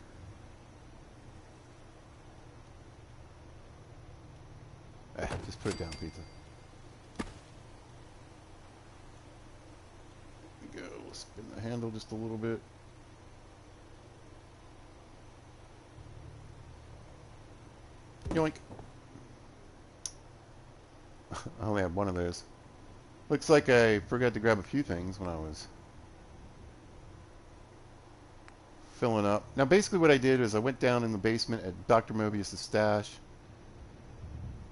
Just put it down, pizza. There we go. We'll spin the handle just a little bit. Yoink. I only have one of those. Looks like I forgot to grab a few things when I was filling up. Now basically what I did is I went down in the basement at Dr. Mobius' stash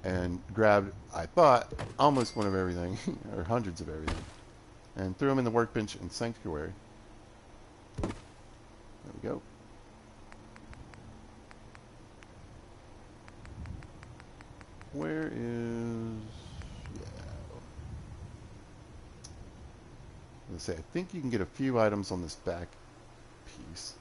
and grabbed, I thought, almost one of everything, or hundreds of everything, and threw them in the workbench and sanctuary. There we go. Where is... Yeah. Let's say, I think you can get a few items on this back piece.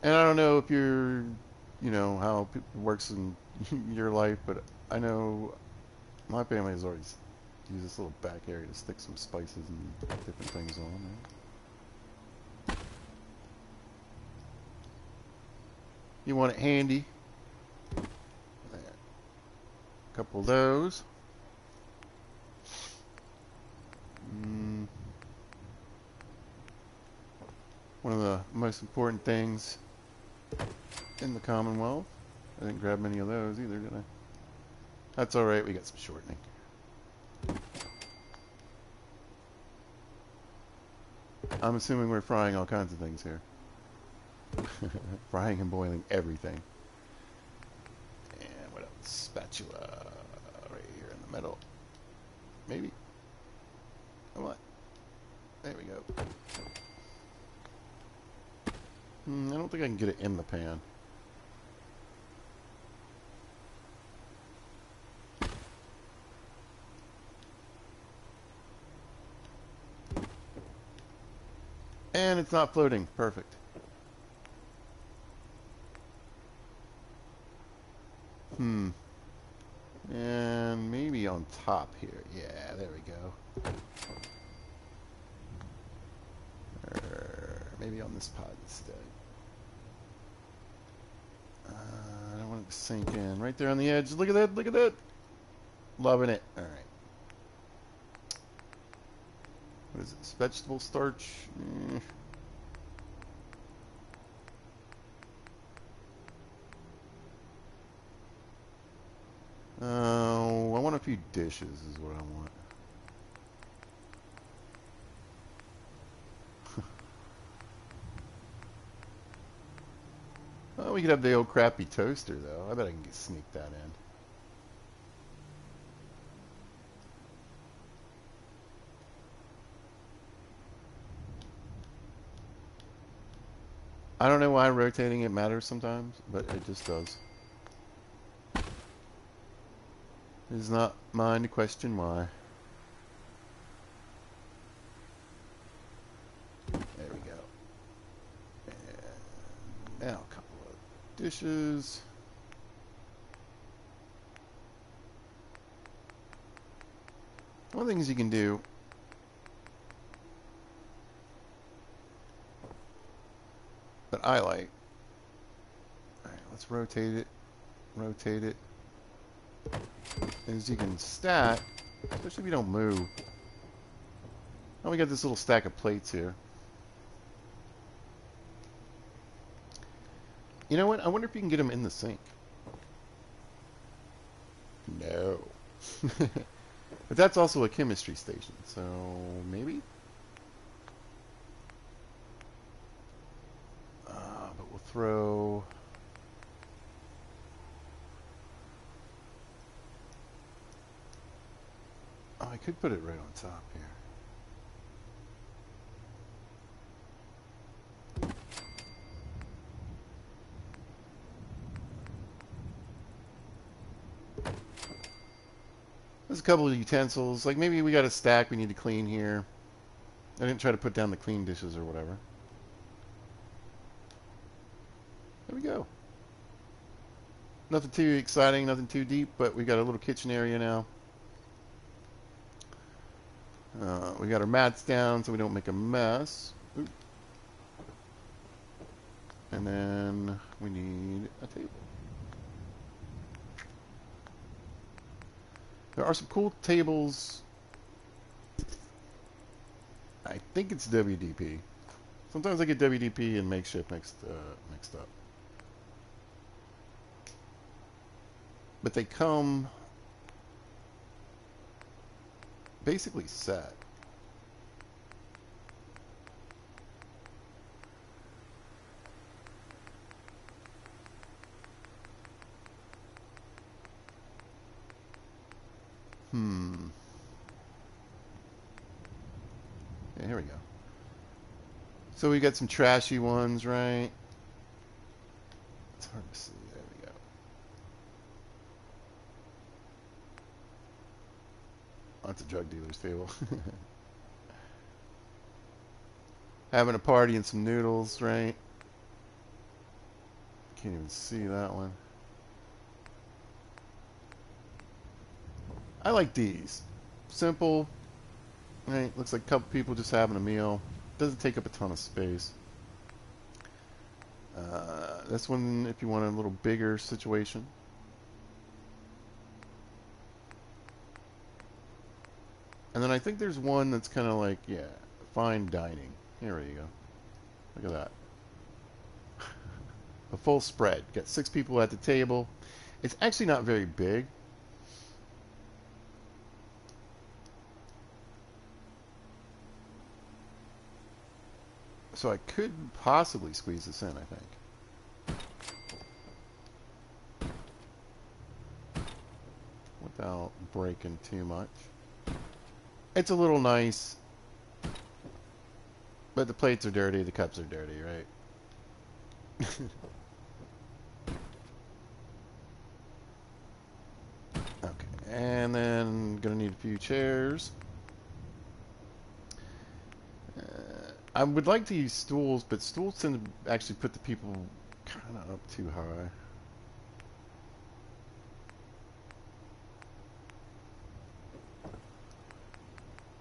And I don't know if you're, how it works in your life, but I know my family has always used this little back area to stick some spices and different things on there. You want it handy. There. A couple of those. One of the most important things in the Commonwealth. I didn't grab many of those either, did I? That's alright, we got some shortening. I'm assuming we're frying all kinds of things here. Frying and boiling everything. And what else? Spatula. Right here in the middle. Maybe. Come on. There we go. I don't think I can get it in the pan. And it's not floating. Perfect. And maybe on top here. Yeah, there we go. Maybe on this pod instead. I don't want it to sink in. Right there on the edge. Look at that. Look at that. Loving it. All right. What is this? Vegetable starch? I want a few dishes is what I want. Oh, we could have the old crappy toaster, though. I bet I can sneak that in. I don't know why rotating it matters sometimes, but it just does. It is not mine to question why. There we go. And now a couple of dishes. One of the things you can do that I like. Alright, let's rotate it. Rotate it. Is you can stack, especially if you don't move. Oh, we got this little stack of plates here. You know what? I wonder if you can get them in the sink. No. But that's also a chemistry station, so maybe? But we'll throw... Oh, I could put it right on top here. There's a couple of utensils. Like maybe we got a stack we need to clean here. I didn't try to put down the clean dishes or whatever. There we go. Nothing too exciting, nothing too deep, but we got a little kitchen area now. We got our mats down so we don't make a mess. Oop. And then we need a table. There are some cool tables. I think it's WDP. Sometimes I get WDP and makeshift mixed up. But they come basically set. Hmm. Yeah, here we go. So we got some trashy ones, right? It's hard to see. There we go. Oh, that's a drug dealer's table. Having a party and some noodles, right? Can't even see that one. I like these. Simple, right? Looks like a couple people just having a meal. Doesn't take up a ton of space. This one, if you want a little bigger situation. And then I think there's one that's kind of like, yeah, fine dining. Here you go. Look at that. A full spread. Got 6 people at the table. It's actually not very big. So I could possibly squeeze this in, I think. Without breaking too much. It's a little nice. But the plates are dirty, the cups are dirty, right? Okay, and then gonna need a few chairs. I would like to use stools, but stools tend to actually put the people kind of up too high.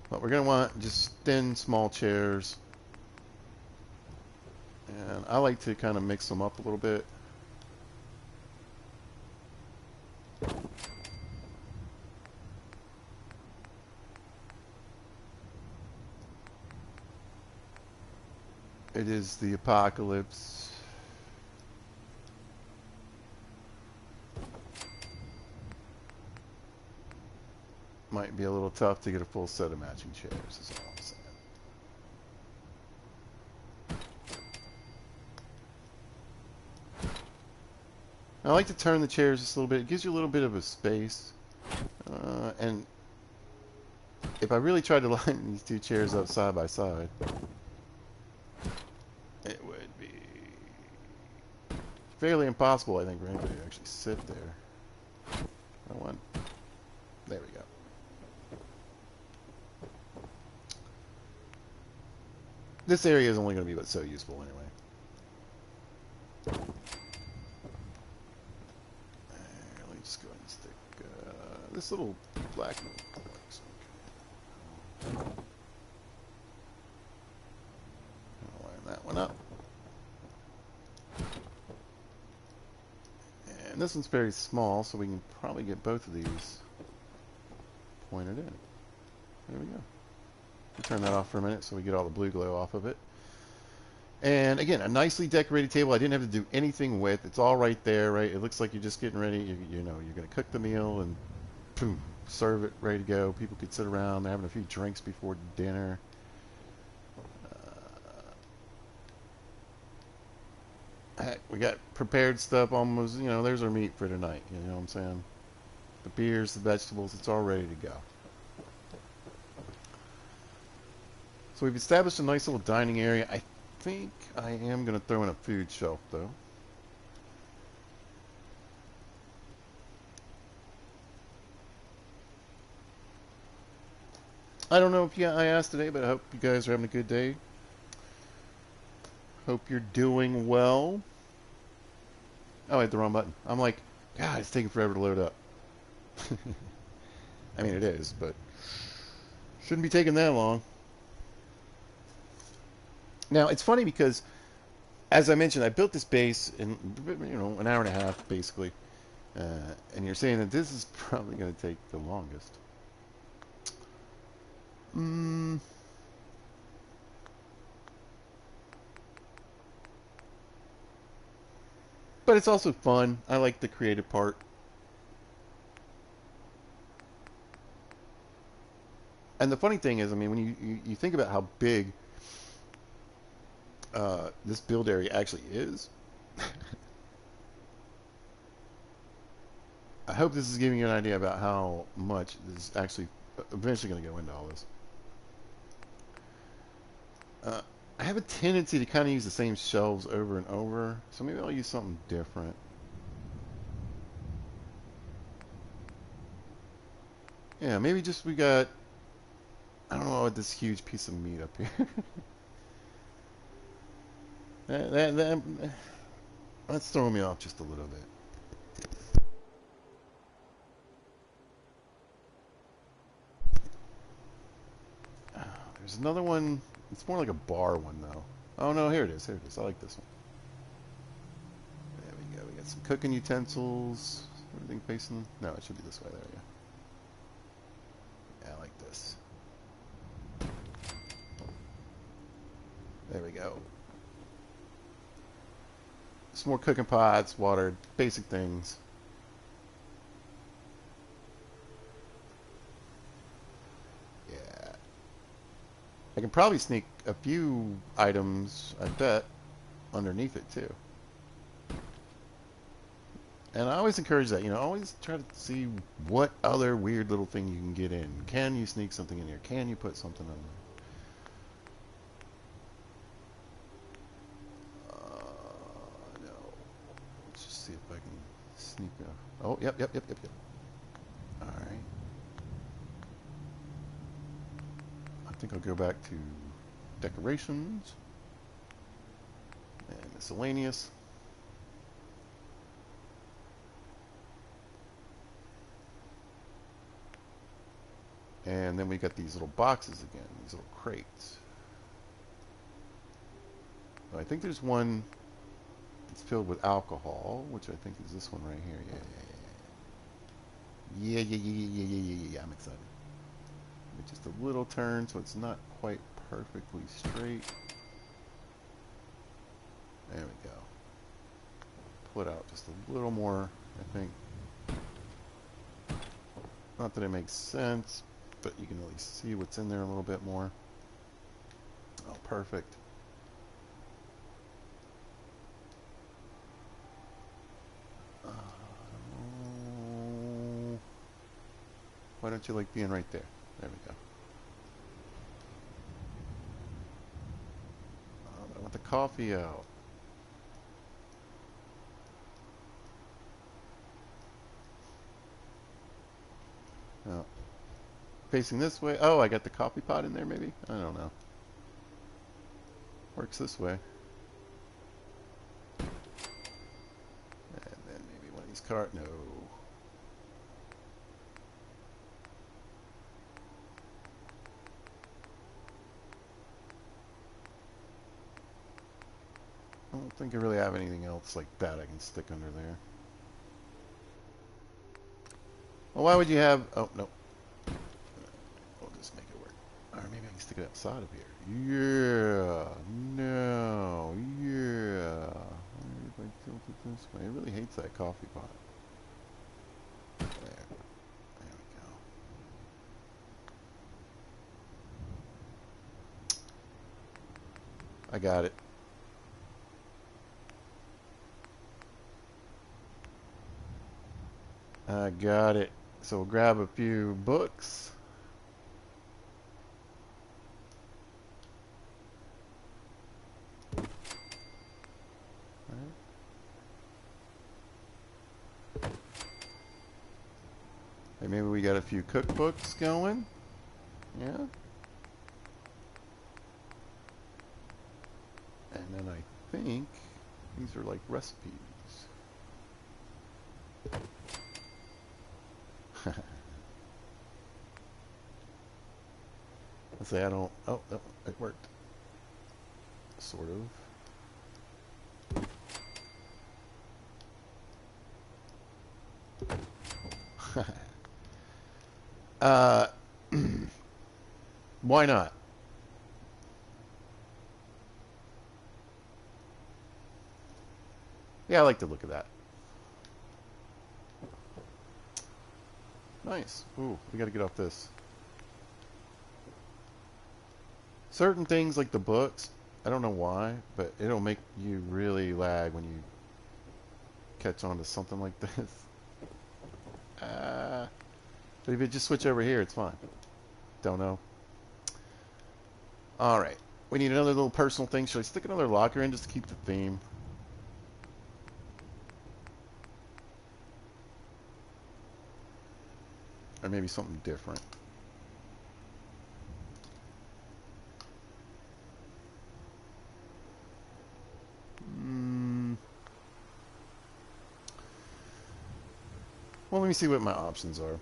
But we're gonna want just thin, small chairs. And I like to kind of mix them up a little bit. It is the apocalypse. Might be a little tough to get a full set of matching chairs, is all I'm saying. I like to turn the chairs just a little bit. It gives you a little bit of a space. And if I really tried to line these two chairs up side by side, it would be fairly impossible, I think, for anybody to actually sit there. One. There we go. This area is only going to be but so useful anyway. Let me just go ahead and stick this little black one. I'll line that one up. And this one's very small, so we can probably get both of these pointed in. There we go. We'll turn that off for a minute so we get all the blue glow off of it. And again, a nicely decorated table I didn't have to do anything with. It's all right there, right? It looks like you're just getting ready. You know, you're going to cook the meal and boom, serve it, ready to go. People could sit around, they're having a few drinks before dinner. Heck, we got prepared stuff almost, you know, there's our meat for tonight. You know what I'm saying? The beers, the vegetables, it's all ready to go. So we've established a nice little dining area. I think I am going to throw in a food shelf, though. I don't know if I asked today, but I hope you guys are having a good day. Hope you're doing well. Oh, I hit the wrong button. I'm like, God, it's taking forever to load up. I mean, it is, but shouldn't be taking that long. Now, it's funny because, as I mentioned, I built this base in, you know, an hour and a half, basically. And you're saying that this is probably going to take the longest. But it's also fun. I like the creative part. And the funny thing is, I mean, when you think about how big this build area actually is, hope this is giving you an idea about how much is actually eventually going to go into all this. I have a tendency to kind of use the same shelves over and over, so maybe I'll use something different. Yeah, maybe just we got, I don't know, this huge piece of meat up here. That's throwing me off just a little bit. There's another one. It's more like a bar one, though. Oh, no, here it is. Here it is. I like this one. There we go. We got some cooking utensils. Everything facing... No, it should be this way. There we go. Yeah, I like this. There we go. Some more cooking pots, water, basic things. Yeah. I can probably sneak a few items, I bet, underneath it too. And I always encourage that, always try to see what other weird little thing you can get in. Can you sneak something in here? Can you put something in there? No. Let's just see if I can sneak a... Oh, yep. Alright. I think I'll go back to decorations and miscellaneous. And then we got these little boxes again, these little crates. I think there's one that's filled with alcohol, which I think is this one right here. Yeah. I'm excited. With just a little turn, so it's not quite perfectly straight. There we go. Pull it out just a little more, I think. Not that it makes sense, but you can at least see what's in there a little bit more. Oh, perfect. Why don't you like being right there? There we go. Oh, I want the coffee out. Oh. Facing this way. Oh, I got the coffee pot in there maybe? I don't know. Works this way. And then maybe one of these carts. No. I don't think I really have anything else like that I can stick under there. Well, why would you have... Oh, no. We'll just make it work. Or maybe I can stick it outside of here. Yeah. No. Yeah. If I tilt it this way. It really hates that coffee pot. There. There we go. I got it. I got it. So we'll grab a few books. Hey, maybe we got a few cookbooks going. Yeah. And then I think these are like recipes. Let's say I don't... Oh, no, it worked. Sort of. Why not? Yeah, I like the look of that. Nice. Ooh, we gotta get off this. Certain things like the books, I don't know why, but it'll make you really lag when you catch on to something like this. But if you just switch over here, it's fine. Don't know. Alright. We need another little personal thing. Should I stick another locker in just to keep the theme? Or maybe something different. Well, let me see what my options are.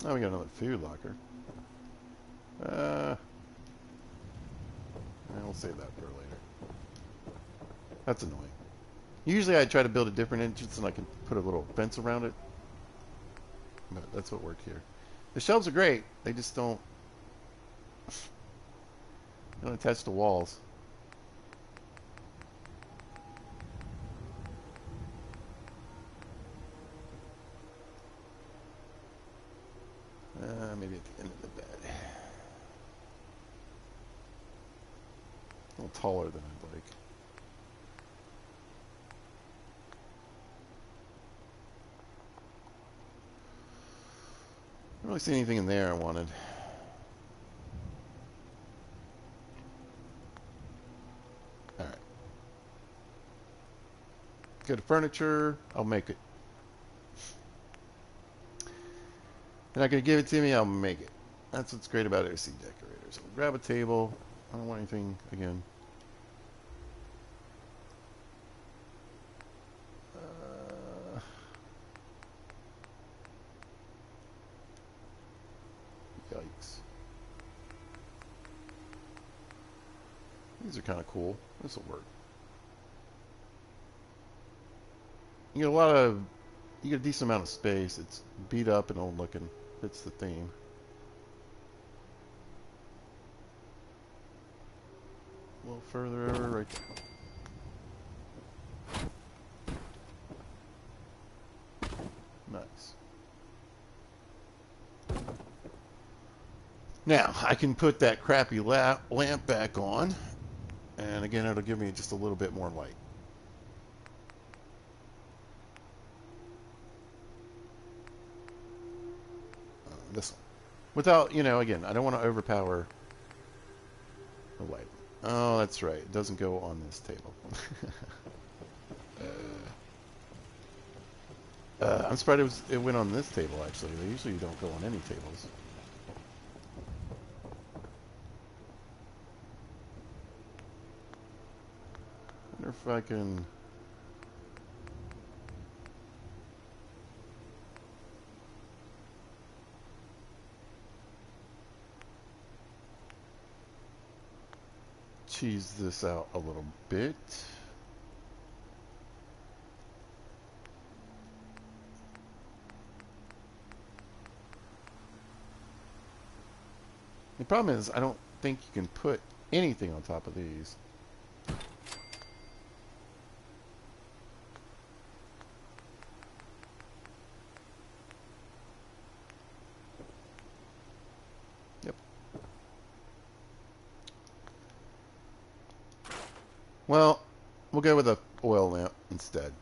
Oh, we got another food locker. We'll save that for later. That's annoying. Usually I try to build a different entrance and I can put a little fence around it. But that's what worked here. The shelves are great. They just don't attach to walls. Maybe at the end of the bed. A little taller than I'd like. I don't really see anything in there I wanted. Alright. Go to furniture. I'll make it. They're not going to give it to me, I'll make it. That's what's great about OC decorators. I'll grab a table. I don't want anything, again. Yikes. These are kind of cool. This will work. You get you get a decent amount of space. It's beat up and old looking. Fits the theme. A little further over, right there. Nice. Now, I can put that crappy lamp back on. And again, it'll give me just a little bit more light. This one. Without, again, I don't want to overpower the light. Oh, that's right. It doesn't go on this table. I'm surprised it went on this table, actually. They usually don't go on any tables. I wonder if I can... cheese this out a little bit. The problem is I don't think you can put anything on top of these. Yep. Well, we'll go with a oil lamp instead.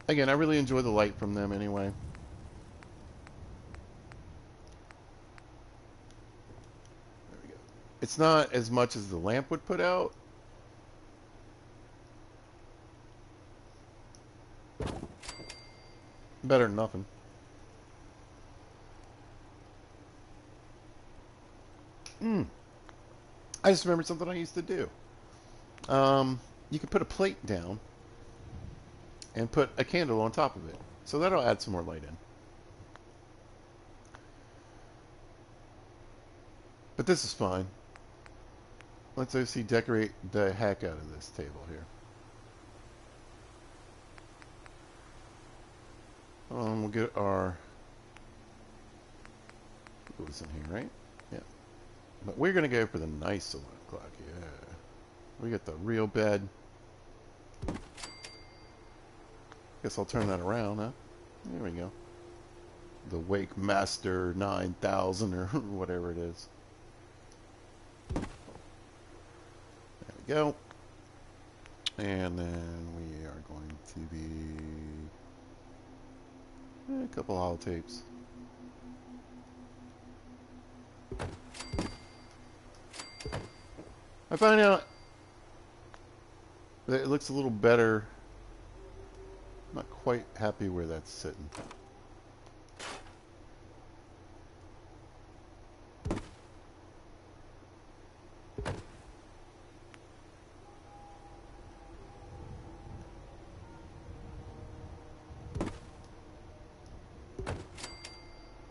Again, I really enjoy the light from them anyway. There we go. It's not as much as the lamp would put out. Better than nothing. I just remembered something I used to do. You could put a plate down and put a candle on top of it. So that'll add some more light in. But this is fine. Let's OC decorate the heck out of this table here. We'll get our... Put this in here, right? Yeah. But we're going to go for the nice 11 o'clock, yeah. We got the real bed. Guess I'll turn that around, huh? There we go. The Wake Master 9000 or whatever it is. There we go. And then we are going to be a couple holotapes. I find out that it looks a little better. I'm not quite happy where that's sitting.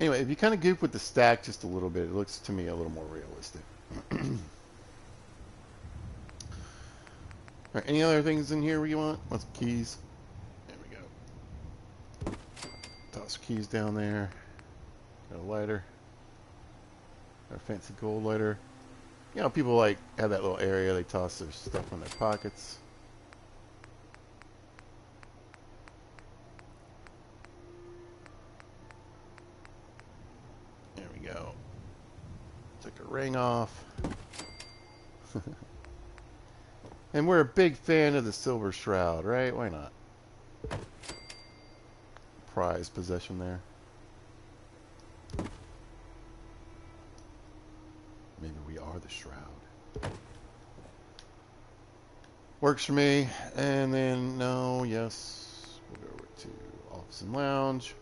Anyway, if you kind of goof with the stack just a little bit, it looks to me a little more realistic. Alright, any other things in here we want? Want some keys? There we go. Toss keys down there. Got a lighter. Got a fancy gold lighter. You know, people like have that little area, they toss their stuff in their pockets. There we go. Took a ring off. And we're a big fan of the silver shroud, right? Why not? Prized possession there. Maybe we are the shroud. Works for me. And then, no, yes. We'll go over to office and lounge.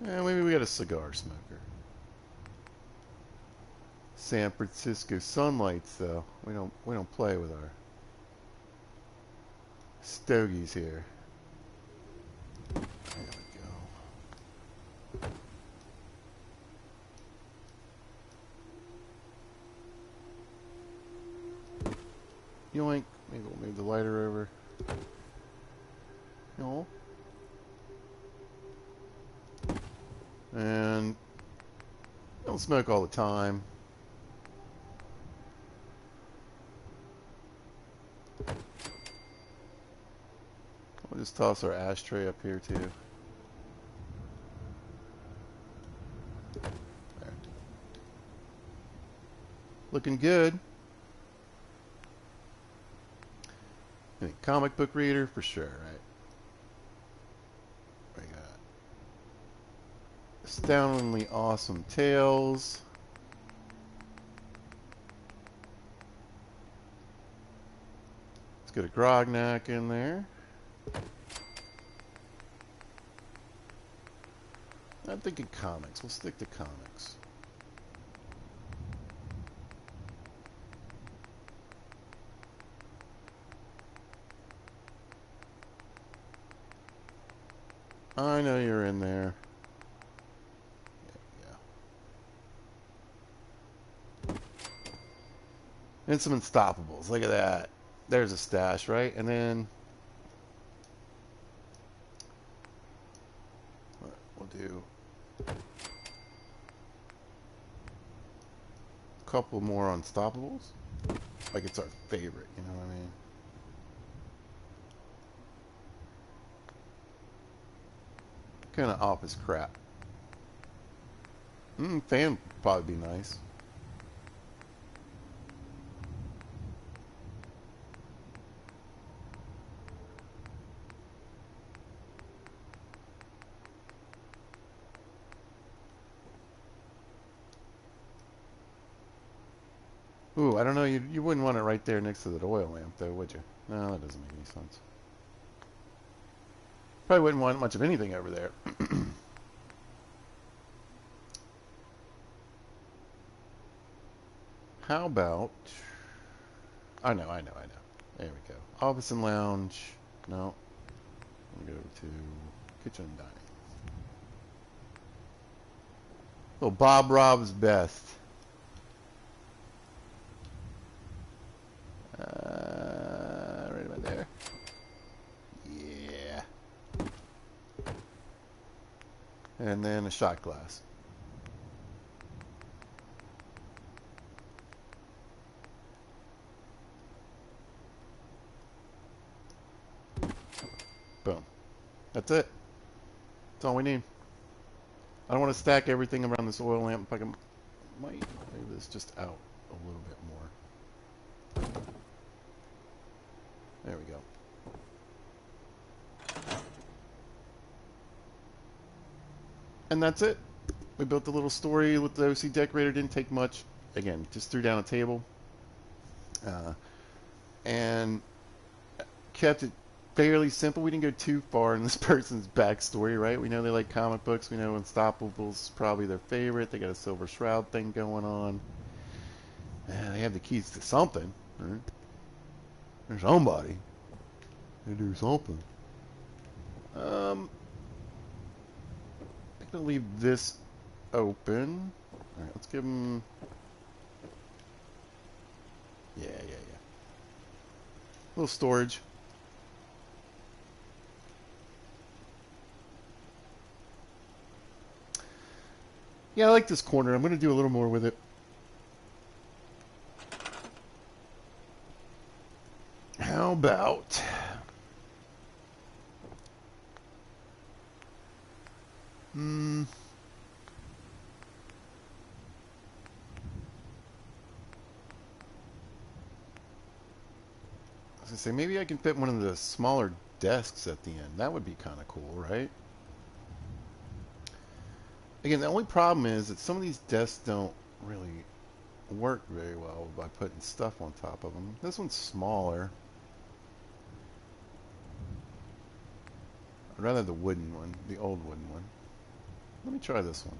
And maybe we got a cigar smoker. San Francisco sunlights, though. We don't play with our stogies here. There we go. Yoink. Maybe we'll move the lighter over. No. And don't smoke all the time. We'll just toss our ashtray up here too. There. Looking good. Any comic book reader for sure, right? We got Astoundingly Awesome Tales. Let's get a Grognak in there. I'm thinking comics. We'll stick to comics. I know you're in there. And some Unstoppables. Look at that. There's a stash, right? And then we'll do a couple more Unstoppables. Like it's our favorite, you know what I mean? Kind of office crap. Fan would probably be nice. Ooh, I don't know. You wouldn't want it right there next to the oil lamp, though, would you? No, that doesn't make any sense. Probably wouldn't want much of anything over there. How about... I know. There we go. Office and lounge. No. We'll go to kitchen and dining. Oh, Bob Rob's best. Right about there. Yeah. And then a shot glass. Boom. That's it. That's all we need. I don't want to stack everything around this oil lamp. If I can, might move this just out a little bit more. There we go. And that's it. We built a little story with the OC decorator. Didn't take much. Again, just threw down a table. And kept it fairly simple. We didn't go too far in this person's backstory, right? We know they like comic books. We know Unstoppable's probably their favorite. They got a Silver Shroud thing going on. They have the keys to something, right? There's somebody. They do something. I'm gonna leave this open. All right, let's give them. Yeah. A little storage. Yeah, I like this corner. I'm going to do a little more with it. How about... I was going to say, maybe I can fit one of the smaller desks at the end. That would be kind of cool, right? Again, the only problem is that some of these desks don't really work very well by putting stuff on top of them. This one's smaller. I'd rather the wooden one, the old wooden one. Let me try this one.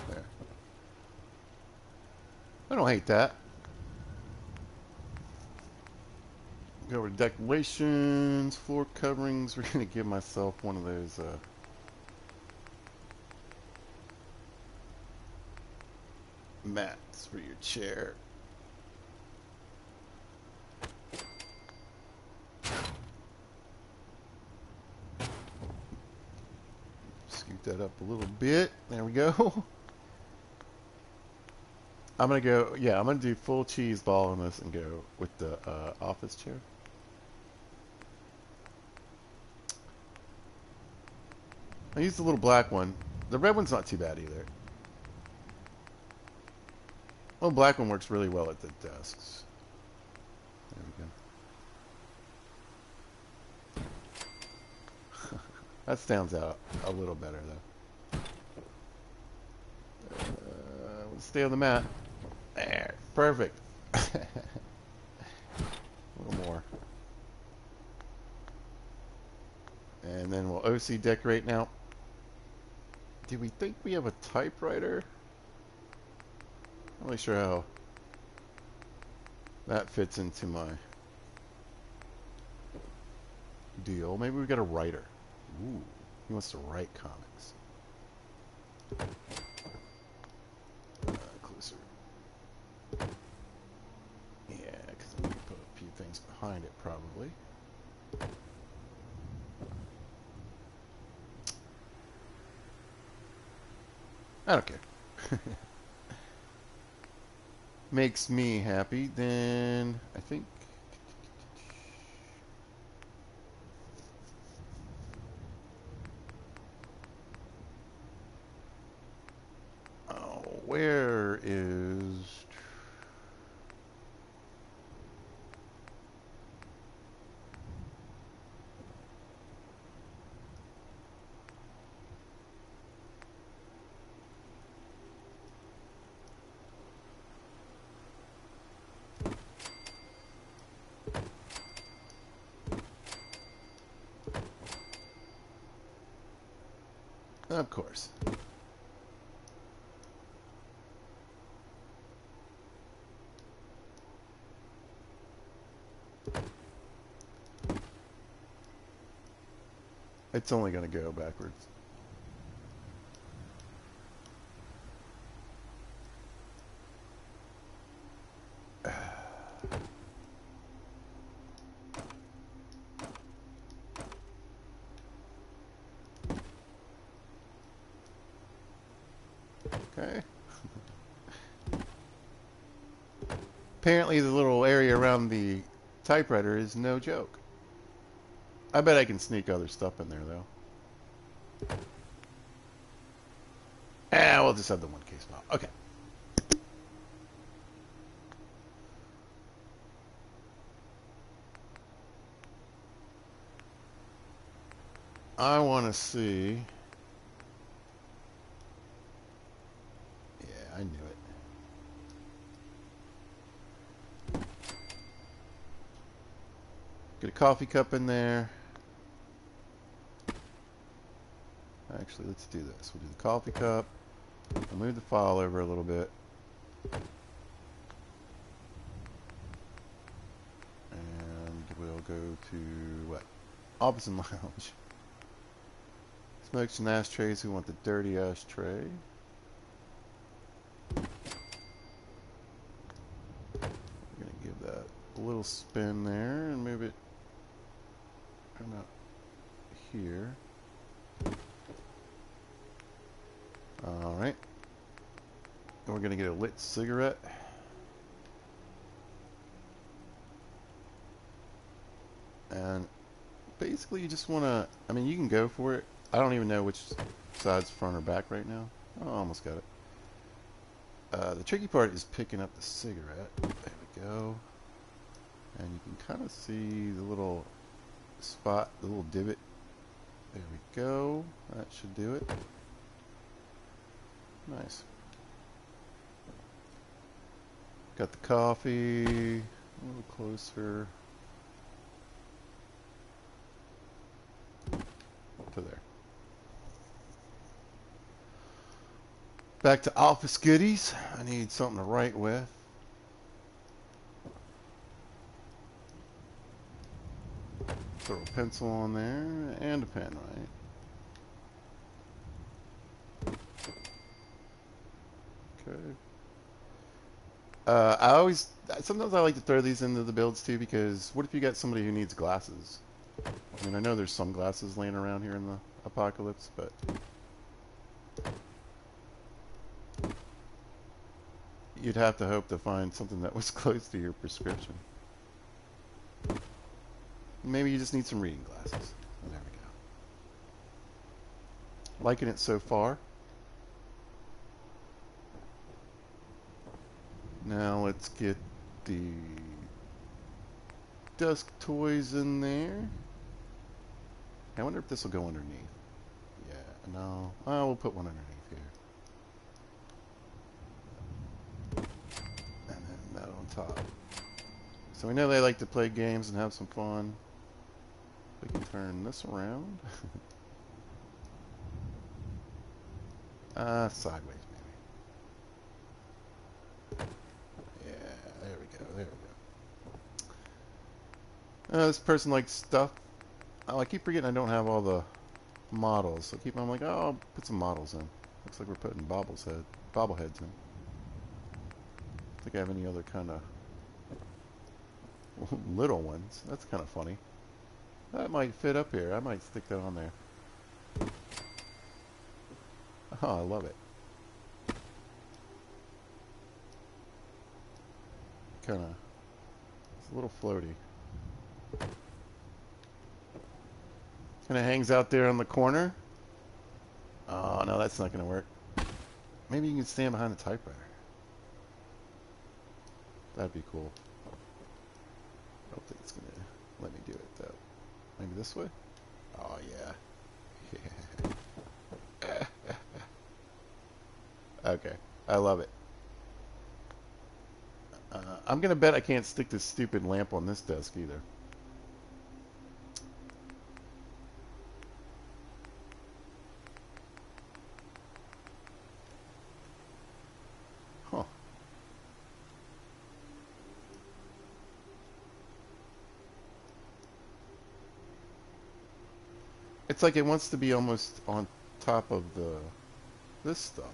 There. I don't hate that. Go over to decorations, floor coverings. We're going to give myself one of those mats for your chair. Scoot that up a little bit. There we go. I'm going to go, yeah, I'm going to do full cheese ball on this and go with the office chair. I used the little black one. The red one's not too bad either. Well, the black one works really well at the desks. There we go. That stands out a little better, though. Let's stay on the mat. There. Perfect. A little more. And then we'll OC decorate now. Do we think we have a typewriter? Not really sure how that fits into my deal. Maybe we've got a writer. Ooh, he wants to write comics. Closer. Yeah, because I'm going to put a few things behind it, probably. I don't care. Makes me happy. Then I think where is of course. It's only going to go backwards. Okay. Apparently the little area around the typewriter is no joke. I bet I can sneak other stuff in there, though. We'll just have the one case file. Okay. I want to see... Yeah, I knew it. Get a coffee cup in there. Actually, let's do this. We'll do the coffee cup. We'll move the file over a little bit. And we'll go to, what? Office and lounge. Smokes and ashtrays. Who want the dirty ashtray? We're going to give that a little spin there and move it about here. Alright. We're going to get a lit cigarette. And basically you just want to, I mean, you can go for it. I don't even know which side's front or back right now. Oh, I almost got it. The tricky part is picking up the cigarette. There we go. And you can kind of see the little spot, the little divot. There we go. That should do it. Nice. Got the coffee. A little closer. To there. Back to office goodies. I need something to write with. Throw a pencil on there and a pen, right? Okay. Sometimes I like to throw these into the builds too, because what if you got somebody who needs glasses? I mean, I know there's some glasses laying around here in the apocalypse, but you'd have to hope to find something that was close to your prescription. Maybe you just need some reading glasses. Oh, there we go. Liking it so far. Now let's get the desk toys in there. I wonder if this will go underneath. Yeah, no. Oh, we'll put one underneath here. And then that on top. So we know they like to play games and have some fun. We can turn this around. Sideways maybe. Yeah, there we go, there we go. This person likes stuff. Oh, I keep forgetting I don't have all the models. So I'm like, oh, I'll put some models in. Looks like we're putting bobbleheads in. I don't think I have any other kind of little ones. That's kind of funny. That might fit up here. I might stick that on there. Oh, I love it. Kind of, it's a little floaty. Kind of hangs out there on the corner. Oh, no, that's not going to work. Maybe you can stand behind the typewriter. That'd be cool. I don't think it's going to let me do it, though. Maybe this way? Oh, yeah. Yeah. Okay. I love it. I'm going to bet I can't stick this stupid lamp on this desk either. Huh. It's like it wants to be almost on top of this stuff.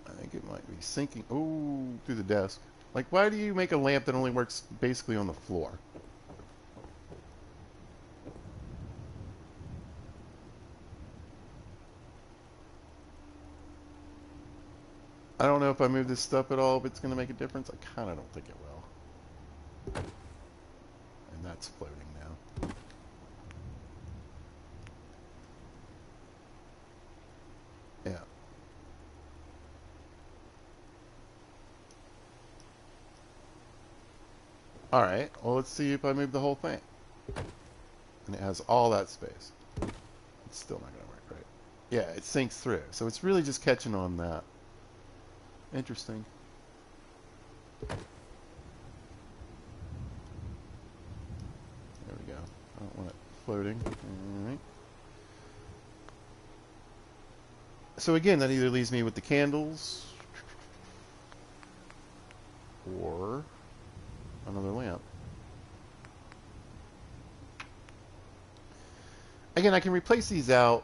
I think it might be sinking. Oh, through the desk. Like, why do you make a lamp that only works basically on the floor? I don't know if I move this stuff at all, if it's going to make a difference. I kind of don't think it will. And that's floating now. Yeah. Alright, well, let's see if I move the whole thing. And it has all that space. It's still not going to work, right? Yeah, it sinks through. So it's really just catching on that. Interesting. There we go. I don't want it floating. Alright. So again, that either leaves me with the candles or another lamp. Again, I can replace these out.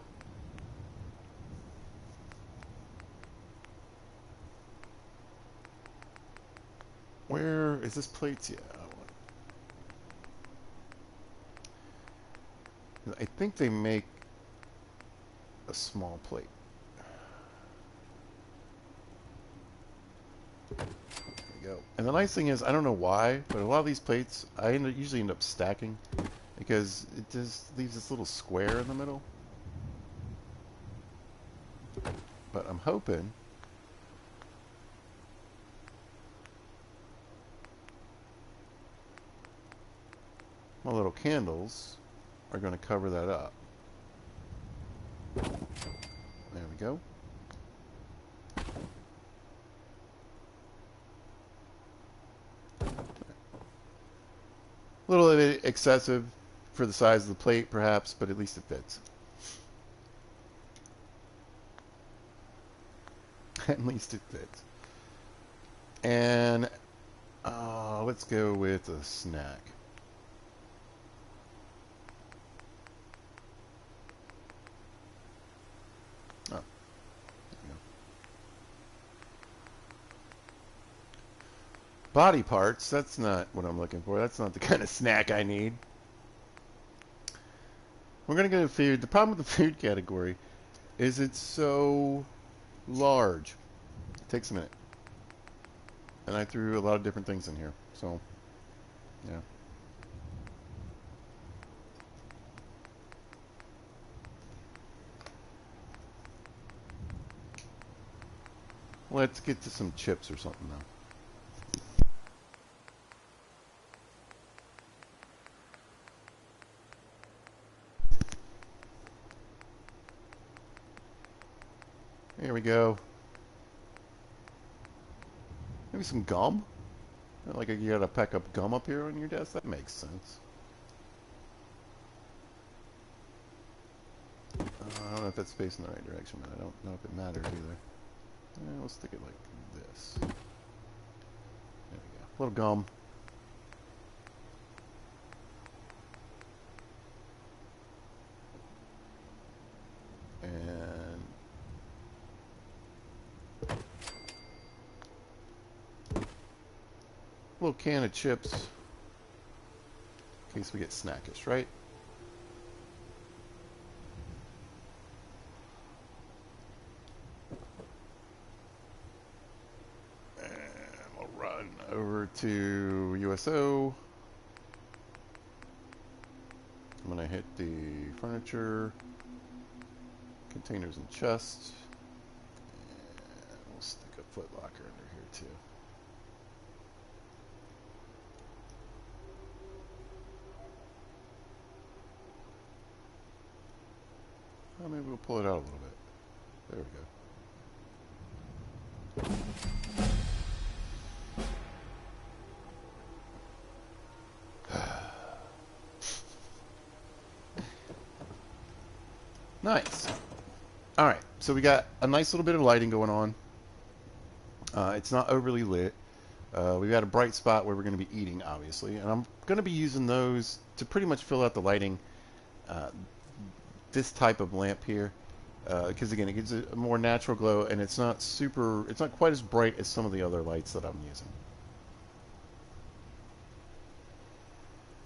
Where is this plate? Yeah. I think they make a small plate. There we go. And the nice thing is, I don't know why, but a lot of these plates, I usually end up stacking because it just leaves this little square in the middle. But I'm hoping my little candles are going to cover that up. There we go. A little bit excessive for the size of the plate, perhaps, but at least it fits. At least it fits. And let's go with a snack. Oh, there we go. Body parts, that's not what I'm looking for. That's not the kind of snack I need. We're going to go to food. The problem with the food category is it's so large. It takes a minute. And I threw a lot of different things in here. So, yeah. Let's get to some chips or something now. Here we go. Maybe some gum? Like you gotta pack up gum up here on your desk? That makes sense. I don't know if that's facing the right direction, but I don't know if it matters either. We'll stick it like this. There we go. A little gum. And a little can of chips in case we get snackish, right? And we'll run over to USO. I'm going to hit the furniture, containers and chests, and we'll stick a foot locker under here too. Well, maybe we'll pull it out a little bit. There we go. Nice. All right, so we got a nice little bit of lighting going on. It's not overly lit. We've got a bright spot where we're going to be eating, obviously, and I'm going to be using those to pretty much fill out the lighting. Uh, this type of lamp here, because again, it gives a more natural glow, and it's not quite as bright as some of the other lights that I'm using.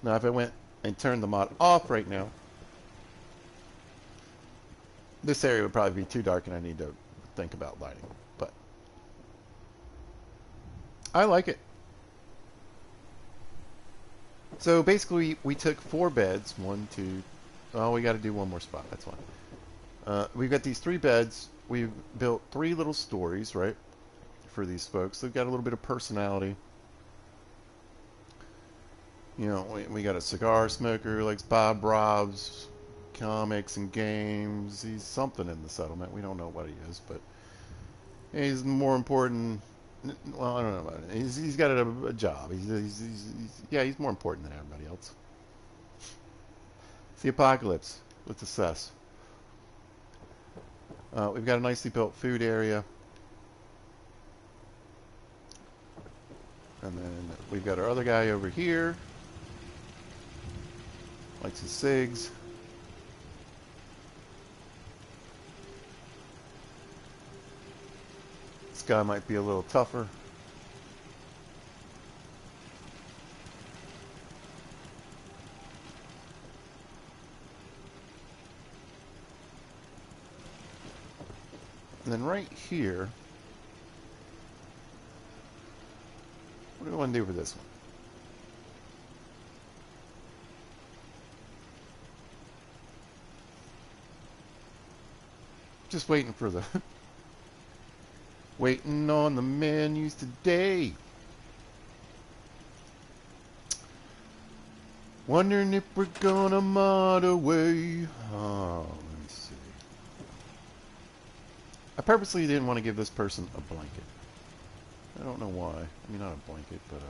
Now, if I went and turned the mod off right now, this area would probably be too dark, and I need to think about lighting. But I like it. So basically, we took 4 beds. 1, 2. Oh, we got to do one more spot. That's fine. We've got these 3 beds. We've built 3 little stories, right, for these folks. They've got a little bit of personality. You know, we got a cigar smoker who likes Bob Rob's comics and games. He's something in the settlement. We don't know what he is, but he's more important. Well, I don't know about it. He's got a job. He's more important than everybody else. It's the apocalypse. Let's assess. We've got a nicely built food area. And then we've got our other guy over here. Likes his cigs. This guy might be a little tougher. And then right here, what do we want to do for this one? Just waiting for the waiting on the menus today. Wondering if we're gonna mod away. Oh, let me see. I purposely didn't want to give this person a blanket. I don't know why. I mean, not a blanket, but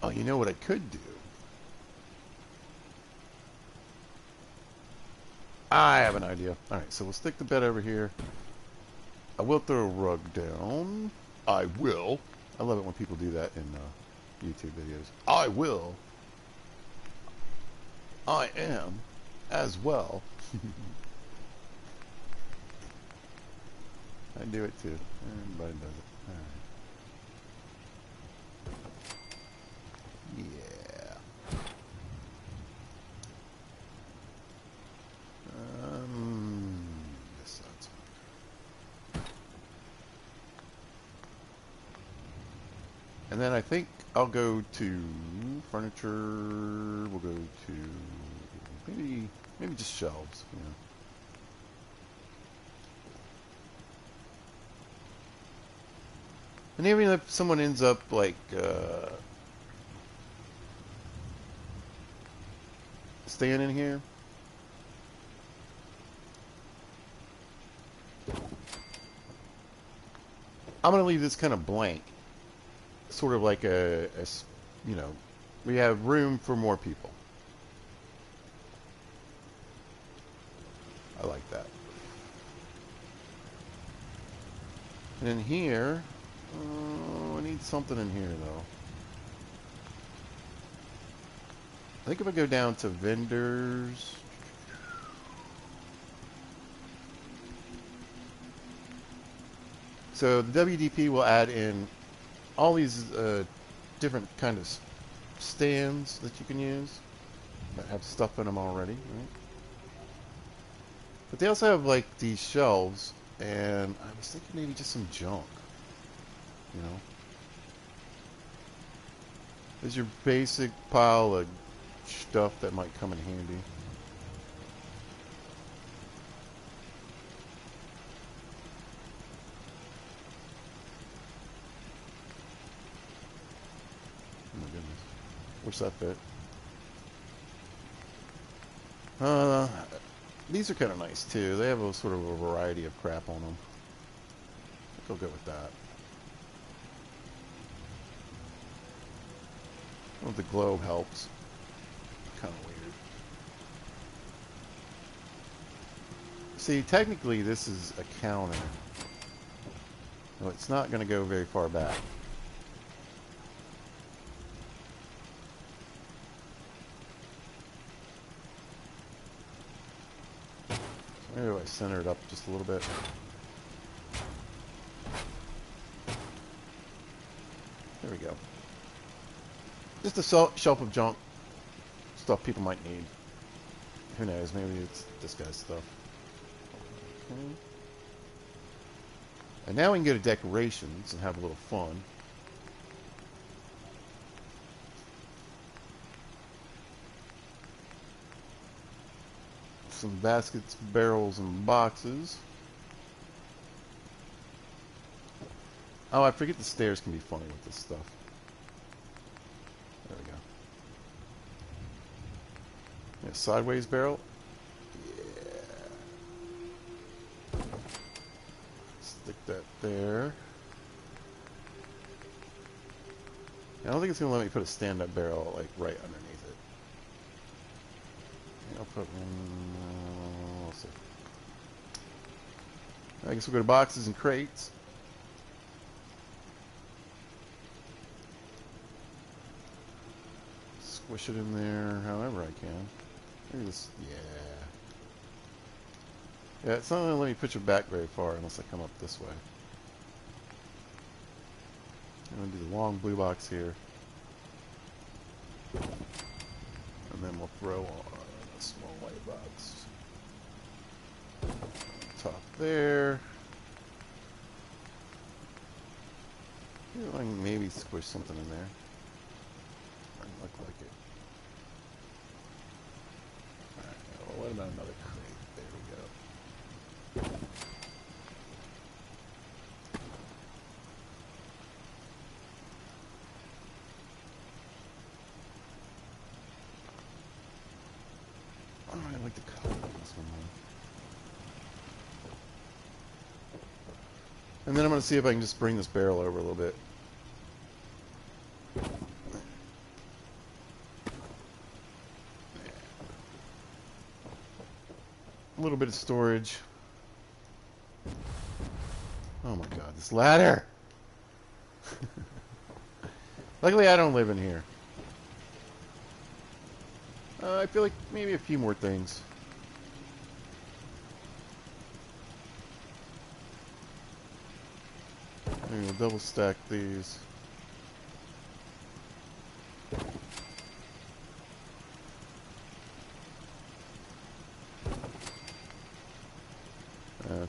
oh, you know what I could do? I have an idea. Alright, so we'll stick the bed over here. I will throw a rug down. I will. I love it when people do that in YouTube videos. I will. I am as well. I do it too. Everybody does it. Alright. Yeah. Yes, that's fine. And then I think I'll go to furniture. We'll go to maybe just shelves, you know. And even if someone ends up like staying in here, I'm gonna leave this kind of blank, sort of like you know, we have room for more people. I like that. And in here, I need something in here though. I think if I go down to vendors, so the WDP will add in all these different kind of stands that you can use that have stuff in them already, right? But they also have like these shelves, and I was thinking maybe just some junk, you know? There's your basic pile of stuff that might come in handy. Oh my goodness. Where's that fit? These are kind of nice too. They have a sort of a variety of crap on them. I think I'll go with that. Well, the glow helps. Kind of weird. See, technically this is a counter. Well, it's not going to go very far back. Maybe I center it up just a little bit. There we go. Just a shelf of junk. Stuff people might need. Who knows? Maybe it's this guy's stuff. Okay. And now we can go to decorations and have a little fun. Some baskets, barrels, and boxes. Oh, I forget the stairs can be funny with this stuff. There we go. Yeah, sideways barrel. Yeah. Stick that there. I don't think it's going to let me put a stand-up barrel like right underneath it. I'll put one. We'll see. I guess we'll go to boxes and crates. Squish it in there however I can. Maybe this. Yeah. Yeah, it's not going to let me push it back very far unless I come up this way. I'm going to do the long blue box here. And then we'll throw on a small white box. Top there. I can maybe squish something in there. Doesn't look like it. Alright, well, what about another crate? There we go. Oh, I like the color of this one though. And then I'm going to see if I can just bring this barrel over a little bit. A little bit of storage. Oh my god, this ladder! Luckily I don't live in here. I feel like maybe a few more things. Maybe we'll double stack these.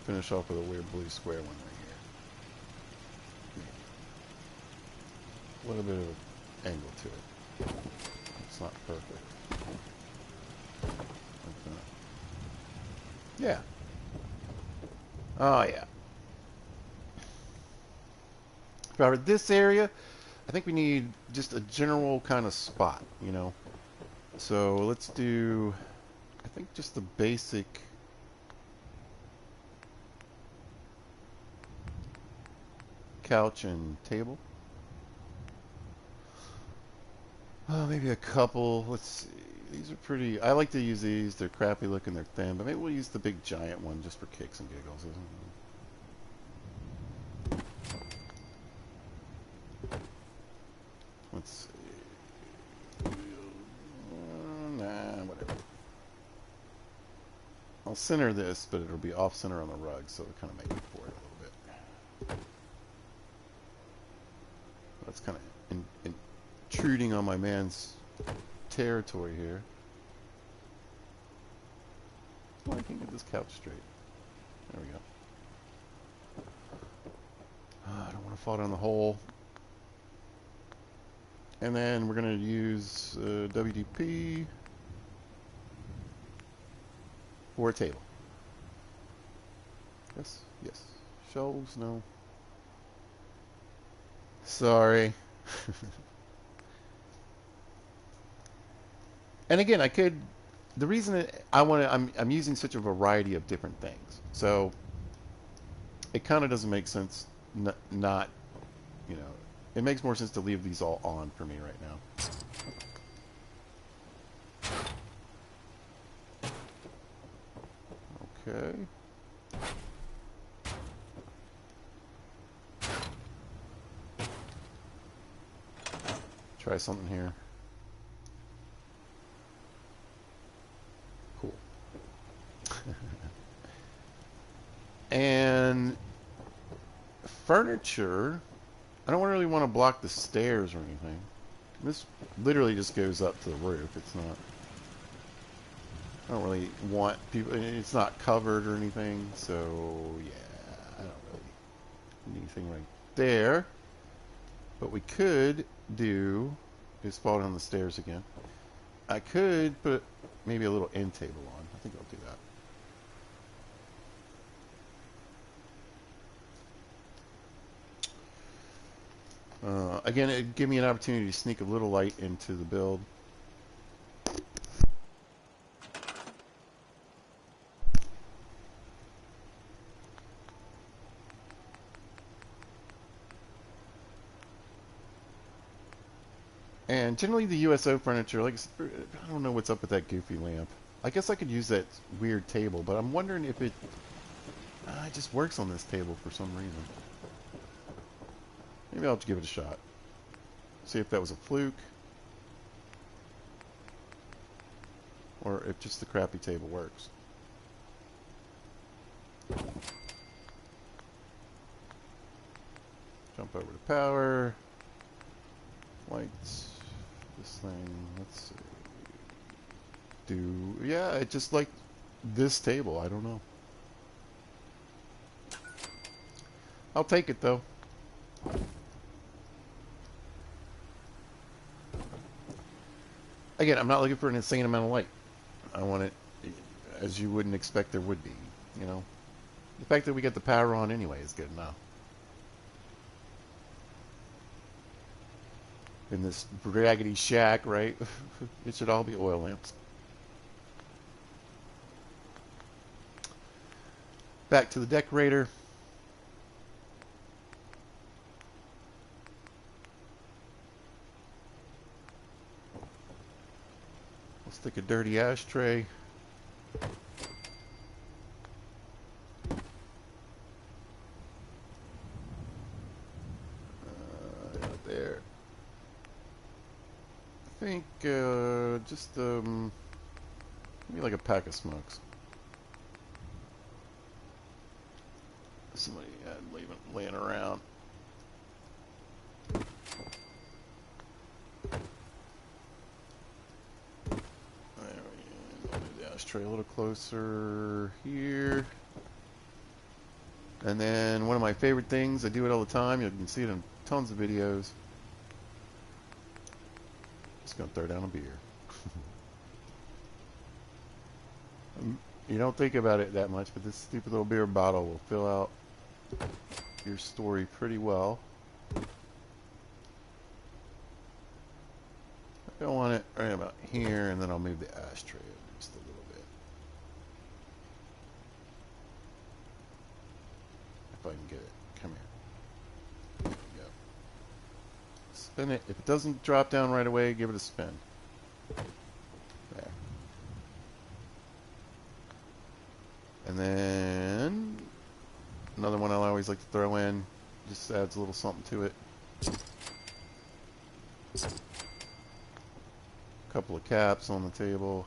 Finish off with a weird blue square one right here. A little bit of an angle to it. It's not perfect. Like that. Yeah. Oh yeah. For this area, I think we need just a general kind of spot, you know. So let's do, I think just the basic couch and table. Maybe a couple. Let's see. These are pretty. I like to use these. They're crappy looking. They're thin, but maybe we'll use the big giant one just for kicks and giggles. Let's see. Nah, whatever. I'll center this, but it'll be off center on the rug, so it'll kind of make it for it a little bit. That's kind of intruding on my man's territory here. Oh, I can get this couch straight. There we go. I don't want to fall down the hole. And then we're going to use WDP for a table. Yes, yes. Shelves, no. Sorry. And again, I could. The reason that I'm using such a variety of different things, so it kind of doesn't make sense. Not, you know, it makes more sense to leave these all on for me right now. Okay. Try something here. Cool. And furniture, I don't really want to block the stairs or anything. This literally just goes up to the roof. It's not, I don't really want people, it's not covered or anything, so yeah, I don't really need anything right there. What we could do is fall down the stairs again. I could put maybe a little end table on. I think I'll do that. Again, it'd give me an opportunity to sneak a little light into the build. And generally the USO furniture, like, I don't know what's up with that goofy lamp. I guess I could use that weird table, but I'm wondering if it just works on this table for some reason. Maybe I'll just give it a shot. See if that was a fluke. Or if just the crappy table works. Jump over to power. Lights. This thing. Let's see. Yeah, it just like this table. I don't know. I'll take it though. Again, I'm not looking for an insane amount of light. I want it as you wouldn't expect there would be, you know. The fact that we get the power on anyway is good enough. In this raggedy shack, right? It should all be oil lamps. Back to the decorator. We'll stick a dirty ashtray. There. I think just maybe like a pack of smokes. Somebody had laying around. There we go. Move the ashtray a little closer here. And then one of my favorite things, I do it all the time. You can see it in tons of videos. Just gonna throw down a beer. You don't think about it that much, but this stupid little beer bottle will fill out your story pretty well. I don't want it right about here, and then I'll move the ashtray over just a little bit. If I can get it. Come here. There we go. Spin it. If it doesn't drop down right away, give it a spin. There. And then another one I always like to throw in, just adds a little something to it. A couple of caps on the table.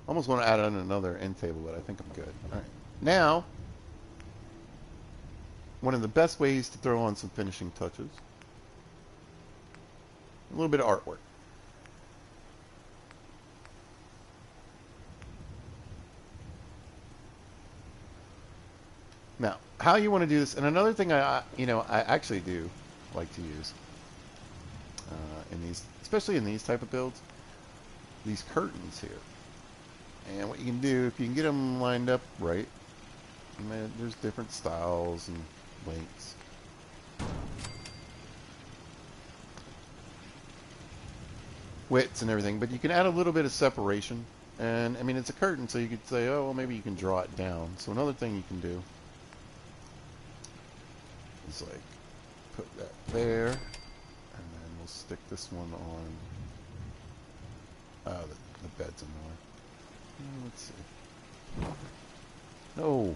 Almost want to add on another end table, but I think I'm good. All right. Now, one of the best ways to throw on some finishing touches. A little bit of artwork. Now, how you want to do this, and another thing I actually do like to use in these, especially in these type of builds, these curtains here. And what you can do, if you can get them lined up right, there's different styles and lengths. Widths and everything, but you can add a little bit of separation. And I mean, it's a curtain, so you could say, oh, well, maybe you can draw it down. So another thing you can do is like put that there, and then we'll stick this one on. The bed's in the way. Let's see. No.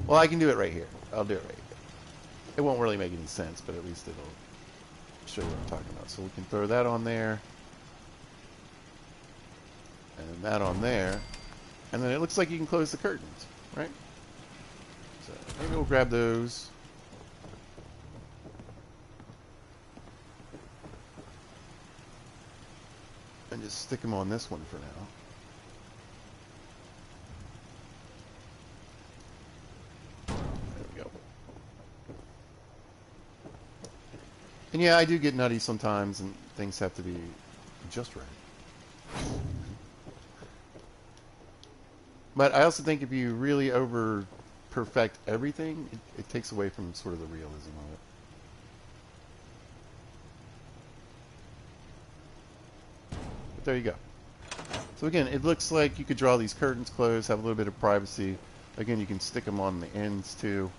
Well, I can do it right here. I'll do it right here. It won't really make any sense, but at least it'll show you what I'm talking about. So we can throw that on there. And that on there. And then it looks like you can close the curtains, right? So maybe we'll grab those. And just stick them on this one for now. There we go. And yeah, I do get nutty sometimes, and things have to be just right. But I also think if you really over perfect everything, it takes away from sort of the realism of it. But there you go. So again, it looks like you could draw these curtains closed, have a little bit of privacy. Again, you can stick them on the ends too.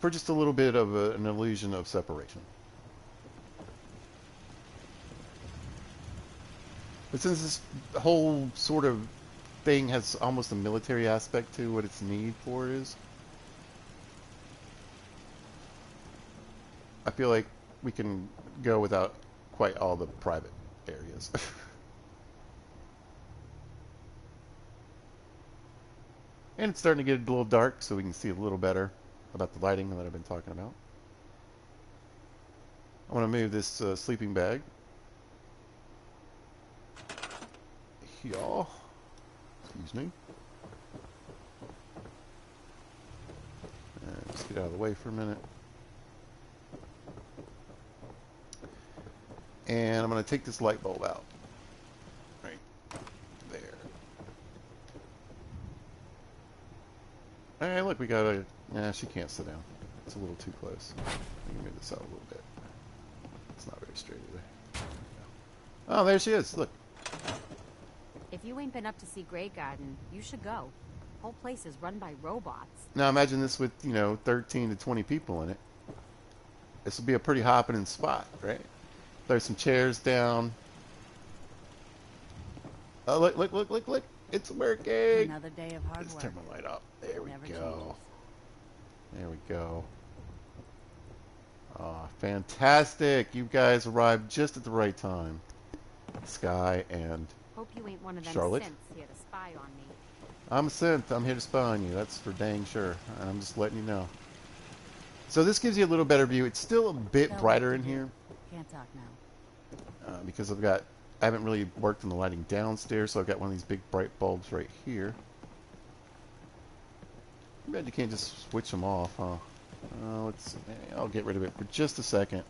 For just a little bit of an illusion of separation. But since this whole sort of thing has almost a military aspect to what its need for is, I feel like we can go without quite all the private areas. And it's starting to get a little dark, so we can see a little better about the lighting that I've been talking about. I want to move this sleeping bag. Y'all. Excuse me. Let's get out of the way for a minute. And I'm going to take this light bulb out. Right there. Alright, look, we got a... Nah, she can't sit down. It's a little too close. I can move this out a little bit. It's not very straight either. Oh, there she is. Look. If you ain't been up to see Grey Garden, you should go. Whole place is run by robots. Now imagine this with, 13 to 20 people in it. This will be a pretty happening spot, right? Throw some chairs down. Oh, look. It's working. Another day of hard Let's work. turn the light up. There we Never go. changes. There we go. Oh, fantastic. You guys arrived just at the right time. Sky and Hope you ain't one of them Charlotte? synths here to spy on me. I'm a synth. I'm here to spy on you. That's for dang sure. I'm just letting you know. So this gives you a little better view. It's still a bit Tell brighter what in to do. here Can't talk now. because I haven't really worked on the lighting downstairs, so I've got one of these big bright bulbs right here. I bet you can't just switch them off, huh? I'll get rid of it for just a second.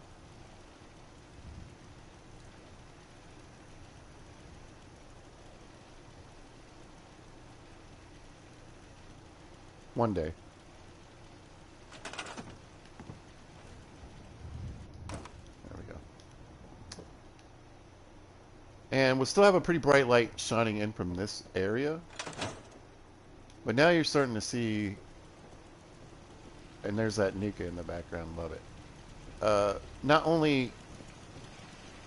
One day. There we go. And we'll still have a pretty bright light shining in from this area. But now you're starting to see... And there's that Nuka in the background. Love it. Not only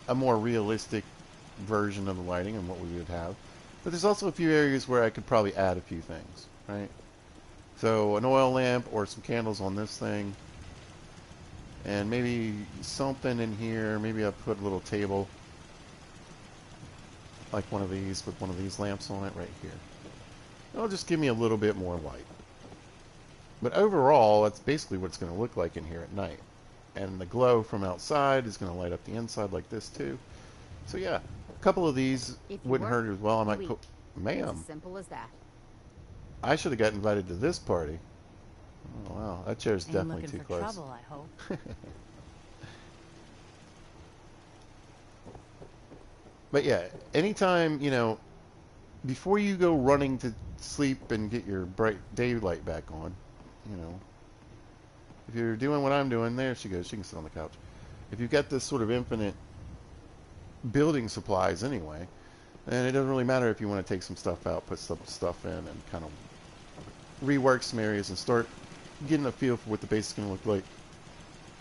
a more realistic version of the lighting and what we would have, but there's also a few areas where I could probably add a few things, right? So an oil lamp or some candles on this thing. And maybe something in here. Maybe I'll put a little table. Like one of these with one of these lamps on it right here. It'll just give me a little bit more light. But overall, that's basically what it's going to look like in here at night. And the glow from outside is going to light up the inside like this too. So yeah, a couple of these wouldn't hurt as well. I might put... Ma'am. As simple as that. I should have got invited to this party. Oh, wow, that chair's Ain't definitely looking too for close. trouble, I hope. But yeah, anytime, before you go running to sleep and get your bright daylight back on, if you're doing what I'm doing, there she goes, she can sit on the couch. If you've got this sort of infinite building supplies anyway, then it doesn't really matter if you want to take some stuff out, put some stuff in, and kind of rework some areas and start getting a feel for what the base is going to look like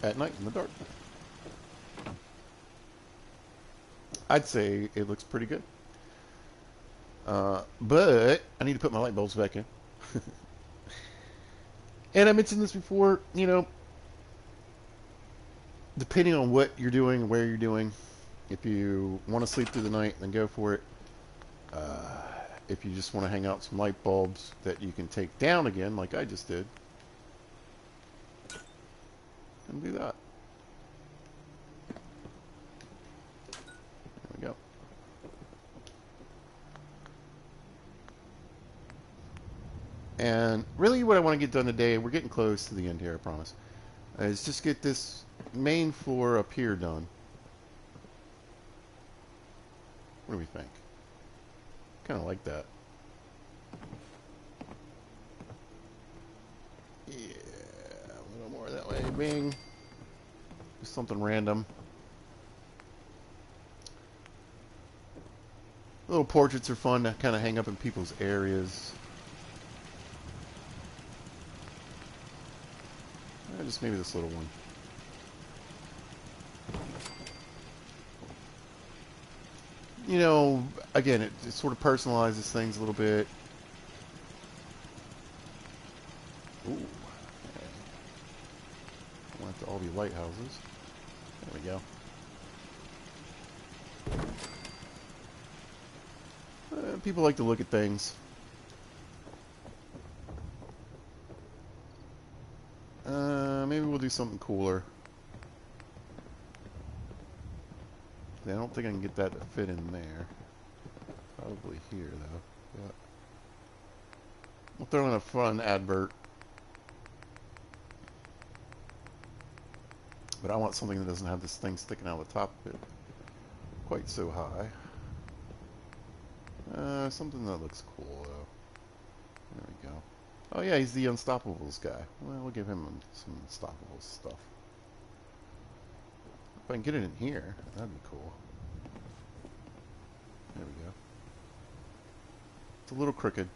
at night in the dark. I'd say it looks pretty good. But I need to put my light bulbs back in. And I mentioned this before, you know, depending on what you're doing, where you're doing, if you want to sleep through the night, then go for it. Uh, if you just want to hang out some light bulbs that you can take down again, like I just did, then do that. There we go. And really what I want to get done today, we're getting close to the end here, I promise, is just get this main floor up here done. What do we think? Kind of like that. Yeah, a little more that way. Bing. Just something random. Little portraits are fun to kind of hang up in people's areas. Just maybe this little one. You know, again, it sort of personalizes things a little bit. Ooh. Okay. Want it to all be lighthouses. There we go. People like to look at things. Maybe we'll do something cooler. I don't think I can get that to fit in there. Probably here, though. Yeah. We'll throw in a fun advert. But I want something that doesn't have this thing sticking out the top of it quite so high. Something that looks cool, though. There we go. Oh, yeah, he's the Unstoppables guy. Well, we'll give him some Unstoppables stuff. If I can get it in here, that'd be cool. There we go. It's a little crooked.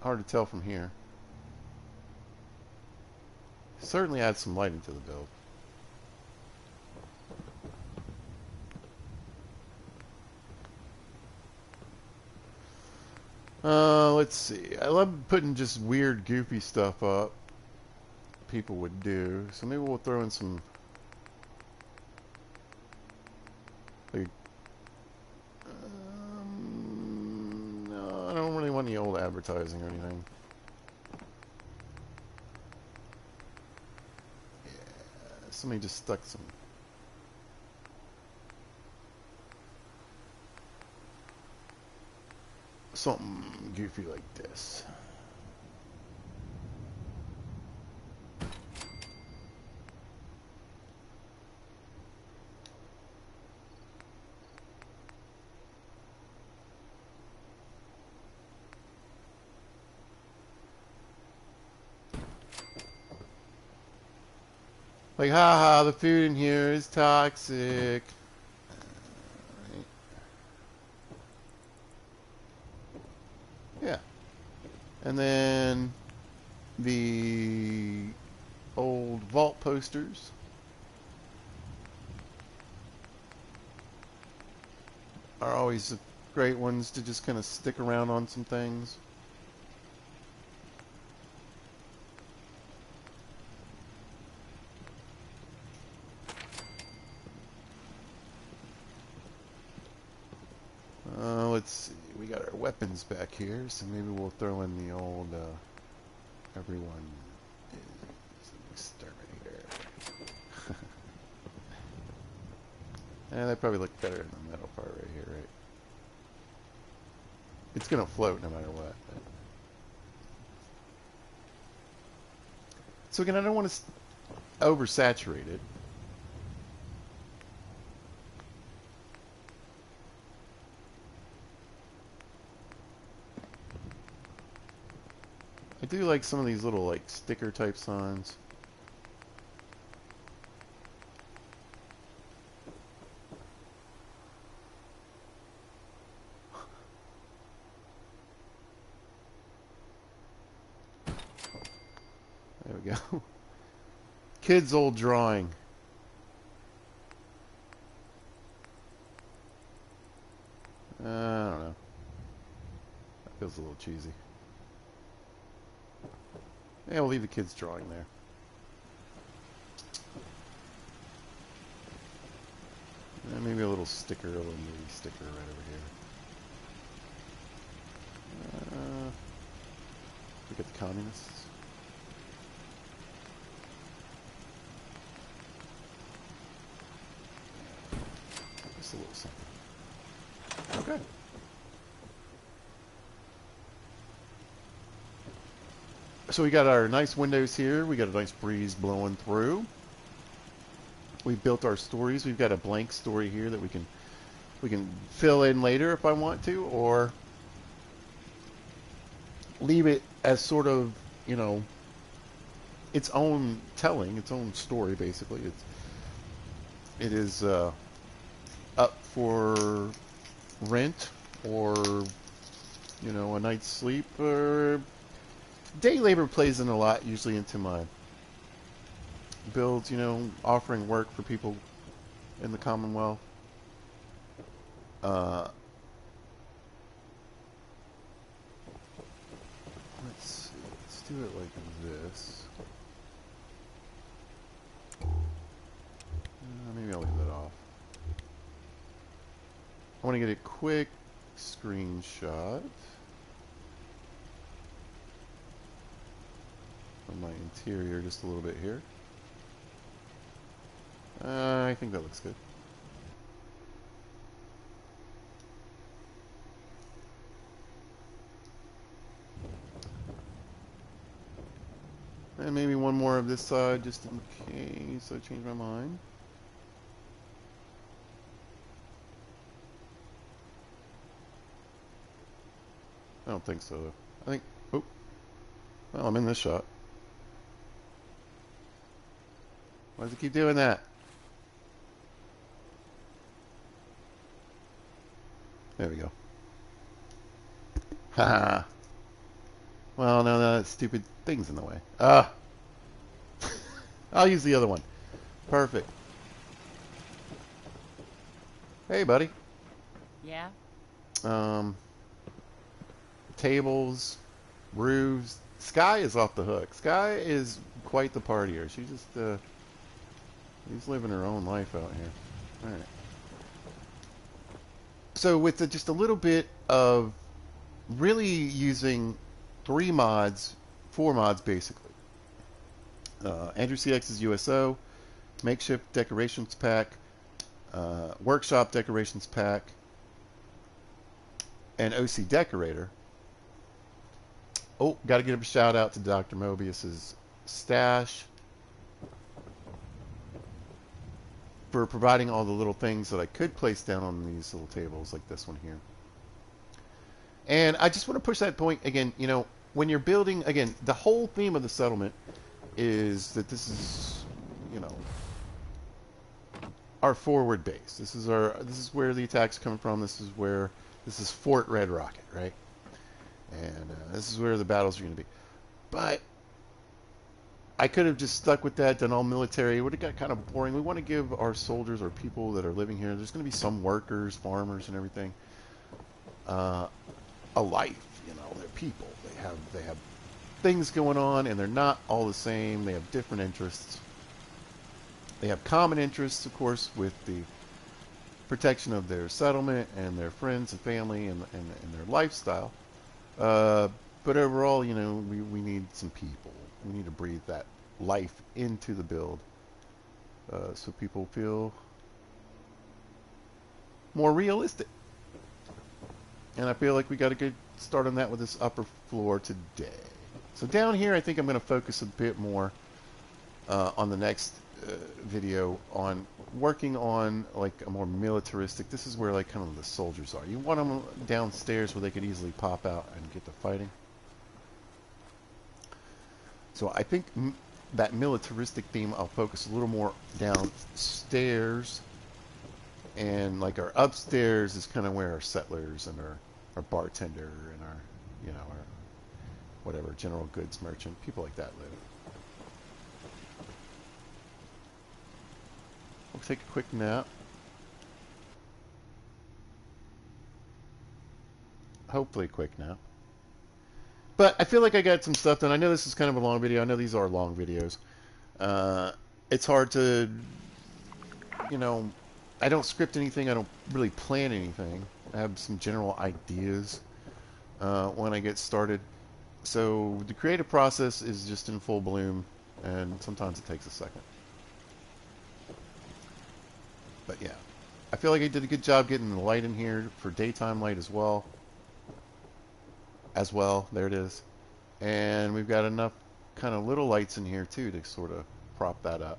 Hard to tell from here. Certainly adds some lighting to the build. Let's see. I love putting just weird, goofy stuff up. People would do. So maybe we'll throw in some. Like, no, I don't really want any old advertising or anything. Yeah, somebody just stuck some. Something goofy like this. Like, haha, the food in here is toxic. Right. Yeah. And then the old vault posters. Are always the great ones to just kind of stick around on some things. Let's see. We got our weapons back here, so maybe we'll throw in the old everyone is an exterminator. And that probably look better in the middle part right here, right? It's gonna float no matter what. But. So again, I don't want to oversaturate it. I do like some of these little like sticker type signs. There we go. Kid's old drawing. I don't know. That feels a little cheesy. Yeah, we'll leave the kid's drawing there. Maybe a little sticker, a little movie sticker right over here. Look at the communists. Just a little something. Okay. So we got our nice windows here. We got a nice breeze blowing through. We built our stories. We've got a blank story here that we can fill in later if I want to, or leave it as sort of, you know, its own telling, its own story. Basically, it is up for rent, or you know, a night's sleep, or day labor plays in a lot usually into my builds, you know, offering work for people in the Commonwealth. Let's see, let's do it like this. Maybe I'll leave that off. I want to get a quick screenshot of my interior just a little bit here. I think that looks good. And maybe one more of this side just in case I change my mind. I don't think so, though. I think... Oh. Well, I'm in this shot. Why does it keep doing that? There we go. Haha. Well, no, that stupid thing's in the way. I'll use the other one. Perfect. Hey, buddy. Yeah? Tables, roofs. Sky is off the hook. Sky is quite the partier. She just, she's living her own life out here. Alright. So with just a little bit of really using 4 mods basically. Andrew CX's USO, Makeshift Decorations Pack, Workshop Decorations Pack, and OC Decorator. Oh, got to give a shout out to Dr. Mobius's stash for providing all the little things that I could place down on these little tables like this one here. And I just want to push that point again, you know, when you're building, again, the whole theme of the settlement is that this is, you know, our forward base. This is where the attacks come from. This is Fort Red Rocket, right? And this is where the battles are going to be. But I could have just stuck with that, done all military. It would have got kind of boring. We want to give our soldiers or people that are living here, there's going to be some workers, farmers, and everything, a life. You know, they're people. They have things going on, and they're not all the same. They have different interests. They have common interests, of course, with the protection of their settlement and their friends and family and their lifestyle. But overall, you know, we need some people. We need to breathe that life into the build so people feel more realistic. And I feel like we got a good start on that with this upper floor today. So down here, I think I'm going to focus a bit more on the next video on working on like a more militaristic. This is where like kind of the soldiers are. You want them downstairs where they could easily pop out and get to fighting. So I think that militaristic theme, I'll focus a little more downstairs, and like our upstairs is kind of where our settlers and our bartender and our, you know, our whatever general goods merchant, people like that live. take a quick nap. Hopefully a quick nap. But I feel like I got some stuff done. I know this is kind of a long video. I know these are long videos. It's hard to, you know, I don't script anything. I don't really plan anything. I have some general ideas when I get started. So the creative process is just in full bloom, and sometimes it takes a second. But yeah, I feel like I did a good job getting the light in here for daytime light as well. There it is. And we've got enough kind of little lights in here too to sort of prop that up.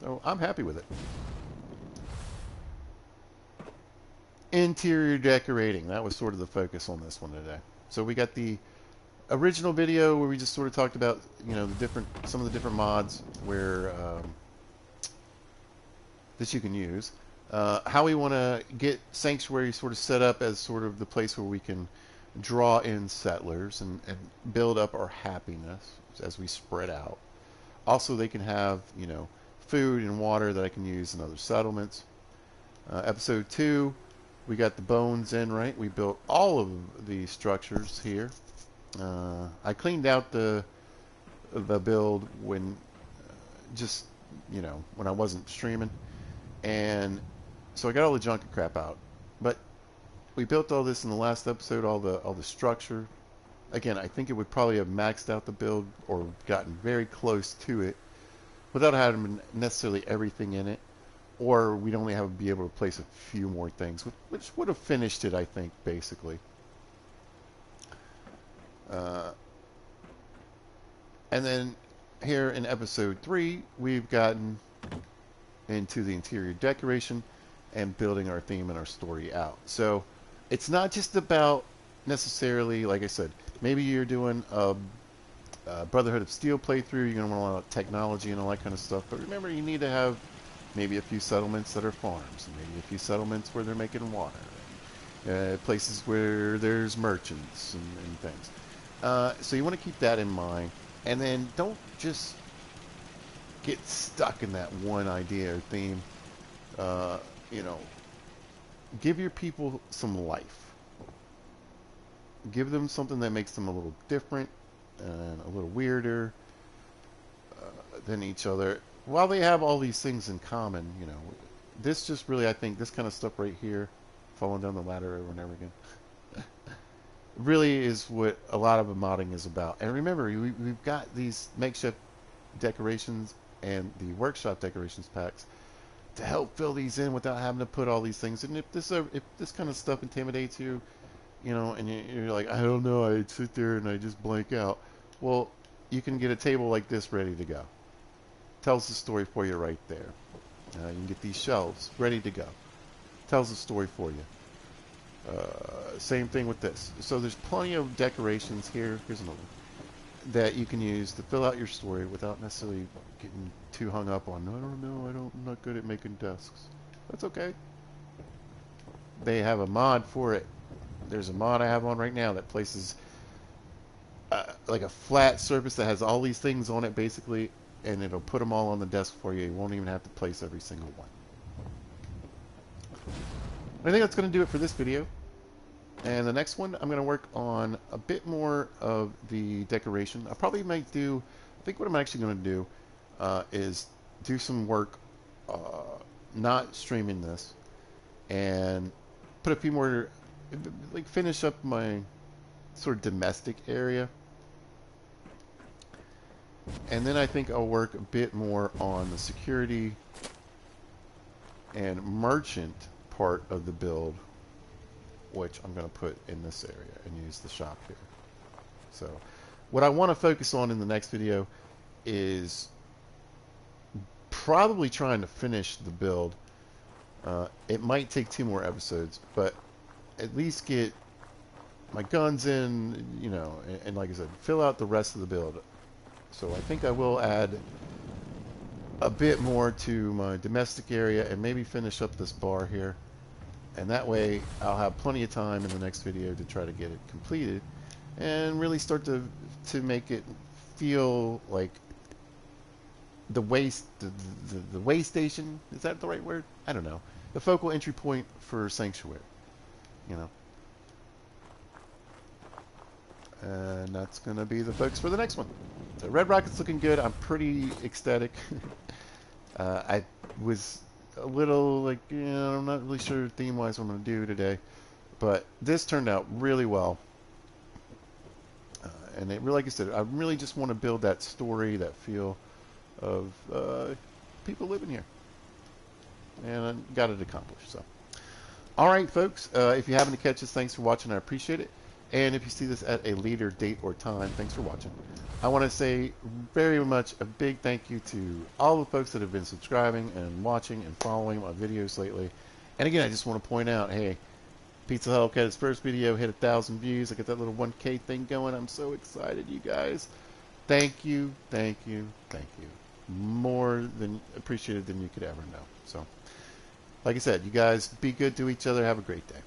So I'm happy with it. Interior decorating. That was sort of the focus on this one today. So we got the original video where we just sort of talked about, you know, some of the different mods where that you can use. How we want to get Sanctuary sort of set up as sort of the place where we can draw in settlers and build up our happiness as we spread out. Also, they can have, you know, food and water that I can use in other settlements. Episode 2, we got the bones in, right? We built all of the structures here. I cleaned out the build when just, you know, when I wasn't streaming. And so I got all the junk and crap out. But we built all this in the last episode, all the structure. Again, I think it would probably have maxed out the build or gotten very close to it without having necessarily everything in it. Or we'd only have to be able to place a few more things, which would have finished it, I think, basically. And then here in episode 3, we've gotten into the interior decoration and building our theme and our story out. So it's not just about necessarily, like I said, maybe you're doing a Brotherhood of Steel playthrough, you're going to want a lot of technology and all that kind of stuff, but remember, you need to have maybe a few settlements that are farms, and maybe a few settlements where they're making water, and places where there's merchants and things. So you want to keep that in mind, and then don't just get stuck in that one idea or theme. You know, give your people some life. Give them something that makes them a little different and a little weirder than each other. While they have all these things in common, you know, this just really, I think, this kind of stuff right here, falling down the ladder over and over again, really is what a lot of the modding is about. And remember, we've got these makeshift decorations and the workshop decorations packs to help fill these in without having to put all these things. And if this kind of stuff intimidates you, you know, and you're like, I don't know, I sit there and I just blank out. Well, you can get a table like this ready to go. Tells the story for you right there. You can get these shelves ready to go. Tells the story for you. Same thing with this. So there's plenty of decorations here. Here's another one that you can use to fill out your story without necessarily getting too hung up on, I don't know, I'm not good at making desks. That's okay. They have a mod for it. There's a mod I have on right now that places like a flat surface that has all these things on it basically, and it'll put them all on the desk for you. You won't even have to place every single one. I think that's going to do it for this video. And the next one, I'm going to work on a bit more of the decoration. I probably might do, I think what I'm actually going to do is do some work, not streaming this, and put a few more, like finish up my sort of domestic area. And then I think I'll work a bit more on the security and merchant part of the build, which I'm going to put in this area and use the shop here. So what I want to focus on in the next video is probably trying to finish the build. It might take 2 more episodes, but at least get my guns in, you know, and like I said, fill out the rest of the build. So I think I will add a bit more to my domestic area and maybe finish up this bar here. And that way I'll have plenty of time in the next video to try to get it completed and really start to make it feel like the the way station. Is that the right word? I don't know. The focal entry point for Sanctuary. You know. And that's going to be the focus for the next one. So Red Rocket's looking good. I'm pretty ecstatic. I was a little like, I'm not really sure theme-wise what I'm going to do today. But this turned out really well. And it really, like I said, I really just want to build that story, that feel of people living here. And I got it accomplished. So, all right, folks. If you happen to catch this, thanks for watching. I appreciate it. And if you see this at a later date or time, thanks for watching. I want to say very much a big thank you to all the folks that have been subscribing and watching and following my videos lately. And again, I just want to point out, hey, Pizza Hellcat's first video hit 1,000 views. I got that little 1K thing going. I'm so excited, you guys. Thank you, thank you, thank you. More than appreciated than you could ever know. So, like I said, you guys be good to each other. Have a great day.